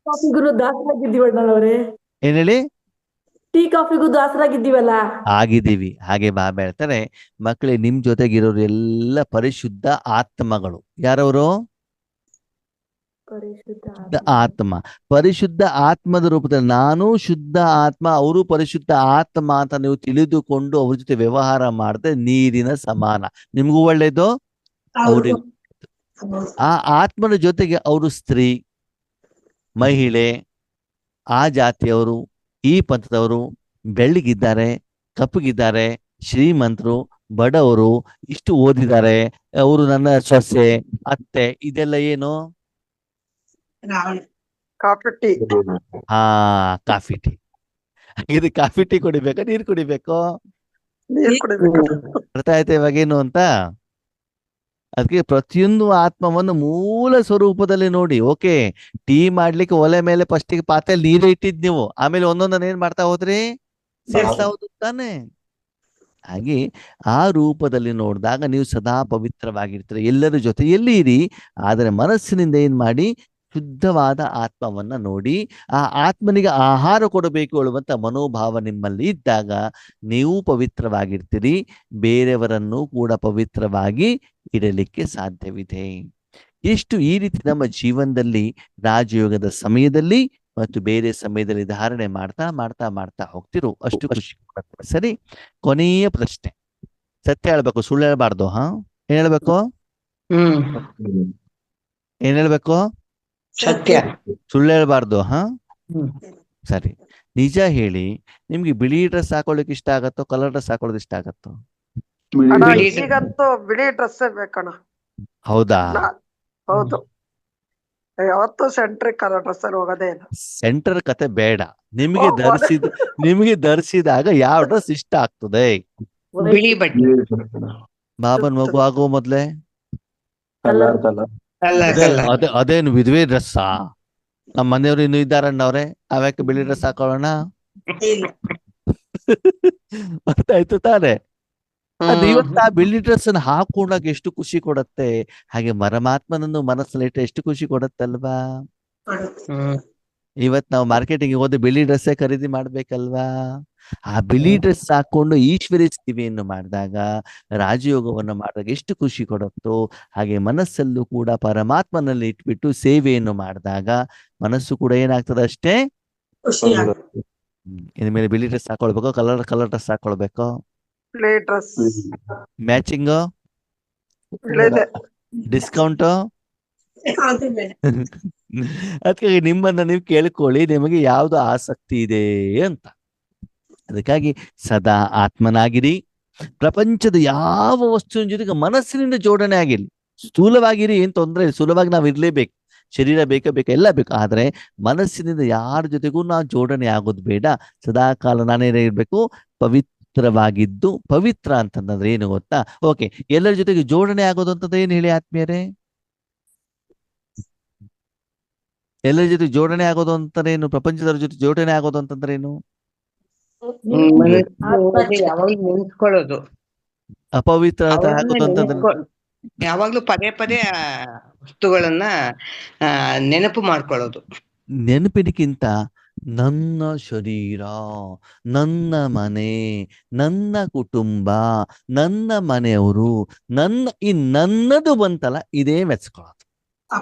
ಕಾಫಿಗೂ ದಾಸರಾಗಿದ್ದೀವಣ್ಣವ್ರೆ. ಏನ್ ಹೇಳಿ? ಟೀ ಕಾಫಿಗೂ ದಾಸರಾಗಿದ್ದೀವಲ್ಲ. ಆಗಿದ್ದೀವಿ. ಹಾಗೆ ಬಾಬಾ ಹೇಳ್ತಾರೆ, ಮಕ್ಕಳೇ ನಿಮ್ ಜೊತೆಗಿರೋರು ಎಲ್ಲ ಪರಿಶುದ್ಧ ಆತ್ಮಗಳು. ಯಾರವರು? ಪರಿಶುದ್ಧ ಶುದ್ಧ ಆತ್ಮ. ಪರಿಶುದ್ಧ ಆತ್ಮದ ರೂಪದಲ್ಲಿ ನಾನು ಶುದ್ಧ ಆತ್ಮ, ಅವರು ಪರಿಶುದ್ಧ ಆತ್ಮ ಅಂತ ನೀವು ತಿಳಿದುಕೊಂಡು ಅವ್ರ ಜೊತೆ ವ್ಯವಹಾರ ಮಾಡಿದ್ರೆ ನೀರಿನ ಸಮಾನ. ನಿಮ್ಗೂ ಒಳ್ಳೇದು, ಅವ್ರಿಗೂ. ಆ ಆತ್ಮನ ಜೊತೆಗೆ ಅವರು ಸ್ತ್ರೀ, ಮಹಿಳೆ, ಆ ಜಾತಿಯವರು, ಈ ಪಂಥದವರು, ಬೆಳ್ಳಿಗಿದ್ದಾರೆ, ಕಪ್ಪಗಿದ್ದಾರೆ, ಶ್ರೀಮಂತರು, ಬಡವರು, ಇಷ್ಟು ಓದಿದ್ದಾರೆ, ಅವರು ನನ್ನ ಸೊಸೆ, ಅತ್ತೆ, ಇದೆಲ್ಲ ಏನು? Coffee tea. ಹಾ, ಕಾಫಿ ಟೀ. ಇದು ಕಾಫಿ ಟೀ ಕುಡಿಬೇಕಾ, ನೀರು ಕುಡಿಬೇಕು? ನೀರ್ ಕುಡಿಬೇಕು. ಅರ್ಥ ಆಯ್ತಾ ಇವಾಗೇನು ಅಂತ? ಅದಕ್ಕೆ ಪ್ರತಿಯೊಂದು ಆತ್ಮವನ್ನು ಮೂಲ ಸ್ವರೂಪದಲ್ಲಿ ನೋಡಿ. ಓಕೆ, ಟೀ ಮಾಡ್ಲಿಕ್ಕೆ ಒಲೆ ಮೇಲೆ ಫಸ್ಟಿಗೆ ಪಾತ್ರೆಯಲ್ಲಿ ನೀರು ಇಟ್ಟಿದ್ ನೀವು, ಆಮೇಲೆ ಒಂದೊಂದನ್ನ ಏನ್ ಮಾಡ್ತಾ ಹೋದ್ರಿ? ಸೇರ್ಸ್ತಾ ಹೋದ್ ತಾನೆ. ಹಾಗೆ ಆ ರೂಪದಲ್ಲಿ ನೋಡಿದಾಗ ನೀವು ಸದಾ ಪವಿತ್ರವಾಗಿರ್ತೀರಿ, ಎಲ್ಲರ ಜೊತೆಯಲ್ಲಿ ಇರಿ. ಆದರೆ ಮನಸ್ಸಿನಿಂದ ಏನ್ ಮಾಡಿ? ಶುದ್ಧವಾದ ಆತ್ಮವನ್ನ ನೋಡಿ. ಆ ಆತ್ಮನಿಗೆ ಆಹಾರ ಕೊಡಬೇಕು ಹೇಳುವಂತ ಮನೋಭಾವ ನಿಮ್ಮಲ್ಲಿ ಇದ್ದಾಗ ನೀವು ಪವಿತ್ರವಾಗಿರ್ತೀರಿ, ಬೇರೆಯವರನ್ನು ಕೂಡ ಪವಿತ್ರವಾಗಿ ಇಡಲಿಕ್ಕೆ ಸಾಧ್ಯವಿದೆ. ಎಷ್ಟು ಈ ರೀತಿ ನಮ್ಮ ಜೀವನದಲ್ಲಿ ರಾಜಯೋಗದ ಸಮಯದಲ್ಲಿ ಮತ್ತು ಬೇರೆ ಸಮಯದಲ್ಲಿ ಧಾರಣೆ ಮಾಡ್ತಾ ಮಾಡ್ತಾ ಮಾಡ್ತಾ ಹೋಗ್ತಿರೋ ಅಷ್ಟು ಖುಷಿ ಕೊಡುತ್ತೆ. ಸರಿ, ಕೊನೆಯ ಪ್ರಶ್ನೆ. ಸತ್ಯ ಹೇಳ್ಬೇಕು, ಸುಳ್ಳು ಹೇಳ್ಬಾರ್ದು. ಏನ್ ಹೇಳ್ಬೇಕು? ಏನ್ ಹೇಳ್ಬೇಕು? ಸತ್ಯ. ಸುಳ್ಳು ಹೇಳ್ಬಾರ್ದು. ಹ್ಮ್. ಸರಿ, ನಿಜ ಹೇಳಿ, ನಿಮ್ಗೆ ಬಿಳಿ ಡ್ರೆಸ್ ಹಾಕೊಳ್ಳಿಕ್ ಇಷ್ಟ ಆಗತ್ತೋ, ಕಲರ್ ಡ್ರೆಸ್ ಹಾಕೊಳ್ಳೋದು ಇಷ್ಟ ಆಗತ್ತೋ? ಅಣ್ಣ ಬಿಳಿ ಈಗಂತೂ ಬಿಳಿ ಡ್ರೆಸ್ಸೇ ಬೇಕಣ್ಣ. ಹೌದಾ? ಹೌದು, ಯಾವತ್ತೂ ಸೆಂಟ್ರಿ ಕಲರ್ ಡ್ರೆಸ್ ಅಲ್ಲಿ ಹೋಗೋದೇ ಇಲ್ಲ. ಸೆಂಟರ್ ಕತೆ ಬೇಡ, ನಿಮಗೆ ಧರಿಸಿದಾಗ ಯಾವ ಡ್ರೆಸ್ ಇಷ್ಟ ಆಗ್ತದೆ? ಬಿಳಿ ಬಟ್ಟೆ. ಬಾಬನ್ ಮಗು ಆಗೋ ಮೊದ್ಲೇ ಕಲರ್ ಕಲರ್ ಅದೇನು ವಿಧವೆ ಡ್ರೆಸ್ಸಾ? ನಮ್ಮ ಮನೆಯವ್ರು ಇನ್ನು ಇದ್ದಾರಣ್ಣವ್ರೆ, ಅವ್ಯಾಕೆ ಬಿಳಿ ಡ್ರೆಸ್ ಹಾಕೊಳ್ಳೋಣ? ಅರ್ಥ ಆಯ್ತು ತಾನೆ? ಅದು ಇವತ್ತು ಆ ಬಿಳಿ ಡ್ರೆಸ್ ಅನ್ನು ಹಾಕೊಂಡಾಗ ಎಷ್ಟು ಖುಷಿ ಕೊಡತ್ತೆ, ಹಾಗೆ ಪರಮಾತ್ಮನನ್ನು ಮನಸ್ಸಲ್ಲಿ ಇಟ್ಟರೆ ಎಷ್ಟು ಖುಷಿ ಕೊಡತ್ತಲ್ವಾ? ಇವತ್ ನಾವು ಮಾರ್ಕೆಟಿಂಗ್ ಹೋದ್ರೆ ಬಿಳಿ ಡ್ರೆಸ್ಸೇ ಖರೀದಿ ಮಾಡ್ಬೇಕಲ್ವಾ? ಆ ಬಿಳಿ ಡ್ರೆಸ್ ಹಾಕೊಂಡು ಈಶ್ವರಿ ಸೇವೆಯನ್ನು ಮಾಡಿದಾಗ, ರಾಜಯೋಗವನ್ನು ಮಾಡಿದಾಗ ಎಷ್ಟು ಖುಷಿ ಕೊಡುತ್ತೋ, ಹಾಗೆ ಮನಸ್ಸಲ್ಲೂ ಕೂಡ ಪರಮಾತ್ಮನಲ್ಲಿ ಇಟ್ಬಿಟ್ಟು ಸೇವೆಯನ್ನು ಮಾಡಿದಾಗ ಮನಸ್ಸು ಕೂಡ ಏನಾಗ್ತದೆ ಅಷ್ಟೇ. ಇನ್ಮೇಲೆ ಬಿಳಿ ಡ್ರೆಸ್ ಹಾಕೊಳ್ಬೇಕು, ಕಲರ್ ಡ್ರೆಸ್ ಹಾಕೊಳ್ಬೇಕು, ಡ್ರೆಸ್ ಮ್ಯಾಚಿಂಗ್, ಡಿಸ್ಕೌಂಟ್. ಅದಕ್ಕೆ ನಿಮ್ಮನ್ನ ನೀವು ಕೇಳ್ಕೊಳ್ಳಿ, ನಿಮಗೆ ಯಾವ್ದು ಆಸಕ್ತಿ ಇದೆ ಅಂತ. ಅದಕ್ಕಾಗಿ ಸದಾ ಆತ್ಮನಾಗಿರಿ. ಪ್ರಪಂಚದ ಯಾವ ವಸ್ತುವಿನ ಜೊತೆಗೆ ಮನಸ್ಸಿನಿಂದ ಜೋಡಣೆ ಆಗಿರ್ಲಿ. ಸ್ಥೂಲವಾಗಿರಿ, ಏನ್ ತೊಂದರೆ ಇಲ್ಲ, ಸ್ಥೂಲವಾಗಿ ನಾವು ಇರ್ಲೇಬೇಕು, ಶರೀರ ಬೇಕು ಎಲ್ಲ ಬೇಕು. ಆದ್ರೆ ಮನಸ್ಸಿನಿಂದ ಯಾರ ಜೊತೆಗೂ ನಾವು ಜೋಡಣೆ ಆಗೋದು ಬೇಡ. ಸದಾ ಕಾಲ ನಾನೇನೇ ಇರ್ಬೇಕು? ಪವಿತ್ರವಾಗಿದ್ದು. ಪವಿತ್ರ ಅಂತಂದ್ರೆ ಏನು ಗೊತ್ತಾ? ಓಕೆ, ಎಲ್ಲರ ಜೊತೆಗೆ ಜೋಡಣೆ ಆಗೋದು ಅಂತಂದ್ರೆ ಏನ್ ಹೇಳಿ ಆತ್ಮೀಯರೇ? ಎಲ್ಲರ ಜೊತೆ ಜೋಡಣೆ ಆಗೋದು ಅಂತಾರೆ ಏನು? ಪ್ರಪಂಚದವ್ರ ಜೊತೆ ಜೋಡಣೆ ಆಗೋದು ಅಂತಂದ್ರೆ ಏನು? ಯಾವಾಗ್ಲೂ ನೆನ್ಸ್ಕೊಳ್ಳೋದು, ಅಪವಿತ್ರ ಆಗೋದು ಅಂತಂದ್ರೆ ಯಾವಾಗ್ಲೂ ಪದೇ ಪದೇ ಆ ವಸ್ತುಗಳನ್ನ ನೆನಪು ಮಾಡ್ಕೊಳ್ಳೋದು. ನೆನಪಿನಕ್ಕಿಂತ ನನ್ನ ಶರೀರ, ನನ್ನ ಮನೆ, ನನ್ನ ಕುಟುಂಬ, ನನ್ನ ಮನೆಯವರು, ನನ್ನದು ಬಂತಲ್ಲ, ಇದೇ ಮೆಚ್ಕೊಳ್ಳೋದು.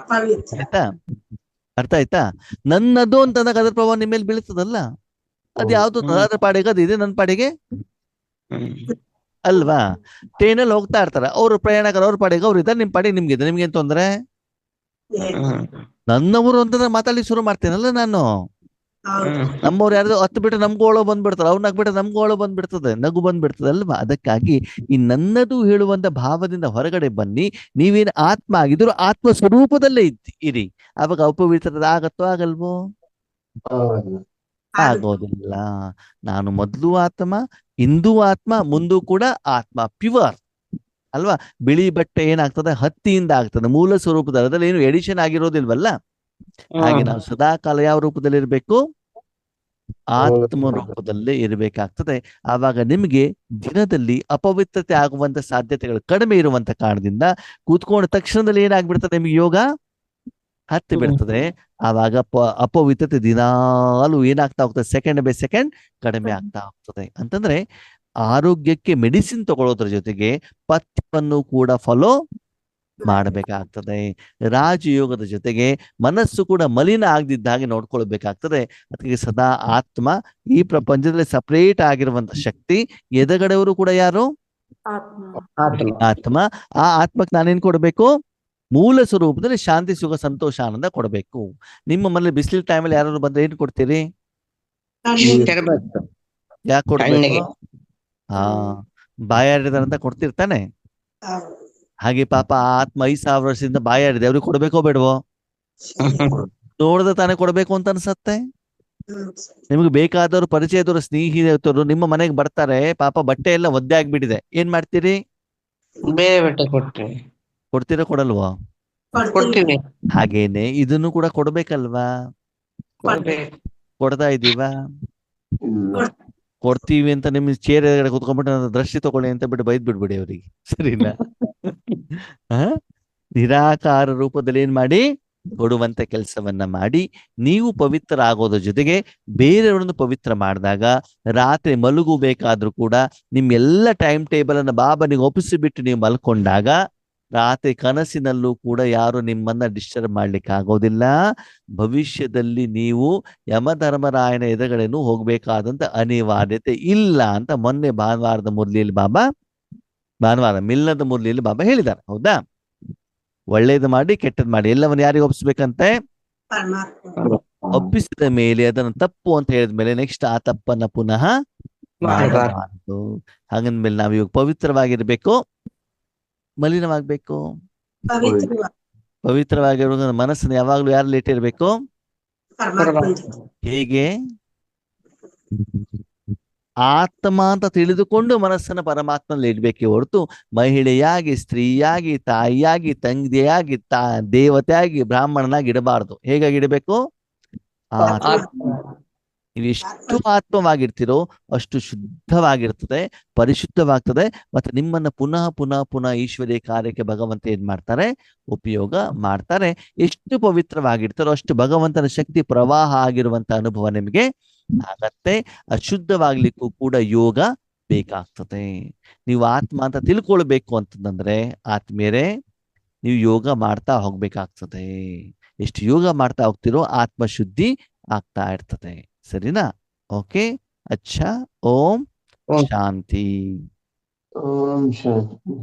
ಆಯ್ತಾ? ಅರ್ಥ ಆಯ್ತಾ? ನನ್ನದು ಅಂತಂದಾಗ ಅದ್ರ ಪ್ರಭಾವ ನಿಮ್ಮ ಮೇಲೆ ಬೀಳ್ತದಲ್ಲ. ಅದ್ ಯಾವ್ದು ಅದ್ರ ಪಾಡಿಗೆ ಅದು ಇದೆ, ನನ್ನ ಪಾಡಿಗೆ ಅಲ್ವಾ? ಟ್ರೈನಲ್ಲಿ ಹೋಗ್ತಾ ಇರ್ತಾರ, ಅವ್ರು ಪ್ರಯಾಣಕರು, ಅವ್ರ ಪಾಡಿಗೆ ಅವ್ರು ಇದ್ದಾರೆ, ನಿಮ್ ಪಾಡಿಗೆ ನಿಮ್ಗಿದೆ, ನಿಮ್ಗೇನ್ ತೊಂದ್ರೆ? ನನ್ನವರು ಅಂತಂದ್ರೆ ಮಾತಾಡಿ ಶುರು ಮಾಡ್ತೇನಲ್ಲ ನಾನು. ನಮ್ಮವ್ರು ಯಾರು ಹತ್ತು ಬಿಟ್ಟು ನಮ್ಗೂ ಒಳೋ ಬಂದ್ಬಿಡ್ತಾರೆ, ಅವ್ರು ನಗ್ ಬಿಟ್ರೆ ನಮ್ಗೂ ಒಳೋ ಬಂದ್ಬಿಡ್ತದೆ, ನಗು ಬಂದ್ಬಿಡ್ತದೆ ಅಲ್ವಾ? ಅದಕ್ಕಾಗಿ ಈ ನನ್ನದು ಹೇಳುವಂತ ಭಾವದಿಂದ ಹೊರಗಡೆ ಬನ್ನಿ. ನೀವೇನು ಆತ್ಮ ಆಗಿದ್ರು ಆತ್ಮ ಸ್ವರೂಪದಲ್ಲೇ ಇರಿ. ಅವಾಗ ಅಪವಿತ್ರದ ಆಗತ್ತೋ ಆಗಲ್ವೋ? ಆಗೋದಿಲ್ಲ. ನಾನು ಮೊದ್ಲು ಆತ್ಮ, ಇಂದೂ ಆತ್ಮ, ಮುಂದೂ ಕೂಡ ಆತ್ಮ, ಪ್ಯೂರ್ ಅಲ್ವಾ? ಬಿಳಿ ಬಟ್ಟೆ ಏನಾಗ್ತದೆ? ಹತ್ತಿಯಿಂದ ಆಗ್ತದೆ, ಮೂಲ ಸ್ವರೂಪದಲ್ಲಿ. ಅದ್ರಲ್ಲಿ ಏನು ಎಡಿಷನ್ ಆಗಿರೋದಿಲ್ವಲ್ಲ. ಹಾಗೆ ನಾವು ಸದಾ ಕಾಲ ಯಾವ ರೂಪದಲ್ಲಿ ಇರಬೇಕು? ಆತ್ಮ ರೂಪದಲ್ಲೇ ಇರಬೇಕಾಗ್ತದೆ. ಆವಾಗ ನಿಮಗೆ ದಿನದಲ್ಲಿ ಅಪವಿತ್ರತೆ ಆಗುವಂತ ಸಾಧ್ಯತೆಗಳು ಕಡಿಮೆ ಇರುವಂತ ಕಾರಣದಿಂದ ಕೂತ್ಕೊಂಡ ತಕ್ಷಣದಲ್ಲಿ ಏನಾಗ್ಬಿಡ್ತದೆ, ನಿಮಗೆ ಯೋಗ ಹತ್ತಿ ಬಿಡ್ತದೆ. ಆವಾಗ ಅಪವಿತ್ರತೆ ದಿನಾಲು ಏನಾಗ್ತಾ ಹೋಗ್ತದೆ, ಸೆಕೆಂಡ್ ಬೈ ಸೆಕೆಂಡ್ ಕಡಿಮೆ ಆಗ್ತಾ ಹೋಗ್ತದೆ. ಅಂತಂದ್ರೆ ಆರೋಗ್ಯಕ್ಕೆ ಮೆಡಿಸಿನ್ ತಗೊಳ್ಳೋದ್ರ ಜೊತೆಗೆ ಪಥ್ಯವನ್ನು ಕೂಡ ಫಾಲೋ ಮಾಡಬೇಕಾಗ್ತದೆ. ರಾಜಯೋಗದ ಜೊತೆಗೆ ಮನಸ್ಸು ಕೂಡ ಮಲಿನ ಆಗದಿದ್ದ ಹಾಗೆ ನೋಡ್ಕೊಳ್ಬೇಕಾಗ್ತದೆ. ಅದಕ್ಕೆ ಸದಾ ಆತ್ಮ ಈ ಪ್ರಪಂಚದಲ್ಲಿ ಸಪರೇಟ್ ಆಗಿರುವಂತ ಶಕ್ತಿ. ಎದಗಡೆಯವರು ಕೂಡ ಯಾರು? ಆತ್ಮ. ಆ ಆತ್ಮಕ್ಕೆ ನಾನೇನ್ ಕೊಡ್ಬೇಕು? ಮೂಲ ಸ್ವರೂಪದಲ್ಲಿ ಶಾಂತಿ, ಸುಖ, ಸಂತೋಷ, ಆನಂದ ಕೊಡಬೇಕು. ನಿಮ್ಮ ಮನೇಲಿ ಬಿಸಿಲು ಟೈಮಲ್ಲಿ ಯಾರು ಬಂದ್ರೆ ಏನ್ ಕೊಡ್ತೀರಿ? ಯಾಕೆ ಕೊಡ್ಬೇಕು? ಬಾಯಾಡಿದಾರಂತ ಕೊಡ್ತಿರ್ತಾನೆ. ಹಾಗೆ ಪಾಪ ಆ ಆತ್ಮ 5,000 ವರ್ಷದಿಂದ ಬಾಯಾಡಿದೆ, ಅವ್ರಿಗೆ ಕೊಡ್ಬೇಕೋ ಬೇಡವೋ? ನೋಡ್ದ ತಾನೇ ಕೊಡ್ಬೇಕು ಅಂತ ಅನ್ಸತ್ತೆ. ನಿಮ್ಗೆ ಬೇಕಾದವರು, ಪರಿಚಯದವರು, ಸ್ನೇಹಿತರು ನಿಮ್ಮ ಮನೆಗೆ ಬರ್ತಾರೆ, ಪಾಪ ಬಟ್ಟೆ ಎಲ್ಲ ಒದ್ದೆ ಆಗ್ಬಿಟ್ಟಿದೆ, ಏನ್ ಮಾಡ್ತೀರಿ? ಬೇರೆ ಬಟ್ಟೆ ಕೊಡ್ತೀವಿ. ಕೊಡ್ತೀರಾ ಕೊಡಲ್ವೋ? ಕೊಡ್ತೀವಿ. ಹಾಗೇನೆ ಇದನ್ನು ಕೂಡ ಕೊಡ್ಬೇಕಲ್ವಾ? ಕೊಡ್ತಾ ಇದ್ದೀವಾ? ಕೊಡ್ತೀವಿ ಅಂತ ನಿಮ್ ಚೇರ್ ಎದುರುಗಡೆ ಕುತ್ಕೊಂಡ್ಬಿಟ್ಟು ನನ್ನ ದೃಷ್ಟಿ ತಗೊಳ್ಳಿ ಅಂತ ಬಿಟ್ಟು ಬೈದ್ ಬಿಡ್ಬಿಡಿ ಅವರಿಗೆ, ಸರಿನಾ? ನಿರಾಕಾರ ರೂಪದಲ್ಲಿ ಏನ್ ಮಾಡಿ ಕೊಡುವಂತ ಕೆಲಸವನ್ನ ಮಾಡಿ ನೀವು ಪವಿತ್ರ ಆಗೋದ್ರ ಜೊತೆಗೆ ಬೇರೆಯವರನ್ನು ಪವಿತ್ರ ಮಾಡಿದಾಗ ರಾತ್ರಿ ಮಲಗಬೇಕಾದ್ರೂ ಕೂಡ ನಿಮ್ಮೆಲ್ಲ ಟೈಮ್ ಟೇಬಲ್ ಅನ್ನ ಬಾಬನಿಗೆ ಒಪ್ಪಿಸಿಬಿಟ್ಟು ನೀವು ಮಲ್ಕೊಂಡಾಗ ರಾತ್ರಿ ಕನಸಿನಲ್ಲೂ ಕೂಡ ಯಾರು ನಿಮ್ಮನ್ನ ಡಿಸ್ಟರ್ಬ್ ಮಾಡ್ಲಿಕ್ಕೆ ಆಗೋದಿಲ್ಲ. ಭವಿಷ್ಯದಲ್ಲಿ ನೀವು ಯಮಧರ್ಮರಾಯನ ಎದುರುಗಡೆನೂ ಹೋಗ್ಬೇಕಾದಂತ ಅನಿವಾರ್ಯತೆ ಇಲ್ಲ ಅಂತ ಮೊನ್ನೆ ಭಾನುವಾರದ ಮುರಳಿಯಲ್ಲಿ ಮಿಲ್ಲದ ಮುರಳಿಯಲ್ಲಿ ಬಾಬಾ ಹೇಳಿದ್ದಾರೆ. ಹೌದಾ? ಒಳ್ಳೇದು ಮಾಡಿ ಕೆಟ್ಟದ್ ಮಾಡಿ ಎಲ್ಲವನ್ನು ಯಾರಿಗೆ ಒಪ್ಪಿಸ್ಬೇಕಂತೆ? ಒಪ್ಪಿಸಿದ ಮೇಲೆ ಅದನ್ನು ತಪ್ಪು ಅಂತ ಹೇಳಿದ್ಮೇಲೆ ನೆಕ್ಸ್ಟ್ ಆ ತಪ್ಪನ್ನ ಪುನಃ ಮಾಡಬಾರದು. ಹಾಗಂದ್ಮೇಲೆ ನಾವು ಇವಾಗ ಪವಿತ್ರವಾಗಿರ್ಬೇಕು, ಮಲಿನವಾಗ್ಬೇಕು. ಪವಿತ್ರವಾಗಿರೋ ಮನಸ್ಸನ್ನು ಯಾವಾಗ್ಲೂ ಯಾರಲ್ಲಿ ಇಟ್ಟಿರ್ಬೇಕು? ಹೇಗೆ? ಆತ್ಮ ಅಂತ ತಿಳಿದುಕೊಂಡು ಮನಸ್ಸನ್ನ ಪರಮಾತ್ಮನಲ್ಲಿ ಇಡ್ಬೇಕೆ ಹೊರತು ಮಹಿಳೆಯಾಗಿ, ಸ್ತ್ರೀಯಾಗಿ, ತಾಯಿಯಾಗಿ, ತಂದೆಯಾಗಿ, ದೇವತೆಯಾಗಿ, ಬ್ರಾಹ್ಮಣನಾಗಿ ಇಡಬಾರ್ದು. ಹೇಗಾಗಿ ಇಡಬೇಕು? ನೀವು ಎಷ್ಟು ಆತ್ಮವಾಗಿರ್ತೀರೋ ಅಷ್ಟು ಶುದ್ಧವಾಗಿರ್ತದೆ, ಪರಿಶುದ್ಧವಾಗ್ತದೆ. ಮತ್ತೆ ನಿಮ್ಮನ್ನ ಪುನಃ ಪುನಃ ಪುನಃ ಈಶ್ವರೀಯ ಕಾರ್ಯಕ್ಕೆ ಭಗವಂತ ಏನ್ ಮಾಡ್ತಾರೆ? ಉಪಯೋಗ ಮಾಡ್ತಾರೆ. ಎಷ್ಟು ಪವಿತ್ರವಾಗಿರ್ತಾರೋ ಅಷ್ಟು ಭಗವಂತನ ಶಕ್ತಿ ಪ್ರವಾಹ ಆಗಿರುವಂತ ಅನುಭವ ನಿಮಗೆ ಆಗತ್ತೆ. ಅಶುದ್ಧವಾಗ್ಲಿಕ್ಕೂ ಕೂಡ ಯೋಗ ಬೇಕಾಗ್ತದೆ. ನೀವು ಆತ್ಮ ಅಂತ ತಿಳ್ಕೊಳ್ಬೇಕು ಅಂತಂದ್ರೆ ಆತ್ಮೀಯರೇ ನೀವು ಯೋಗ ಮಾಡ್ತಾ ಹೋಗ್ಬೇಕಾಗ್ತದೆ. ಎಷ್ಟು ಯೋಗ ಮಾಡ್ತಾ ಹೋಗ್ತಿರೋ ಆತ್ಮ ಶುದ್ಧಿ ಆಗ್ತಾ ಇರ್ತದೆ. ಸರಿನಾ? ಓಕೆ, ಅಚ್ಚಾ. ಓಂ ಶಾಂತಿ. ಓಂ ಶಾಂತಿ.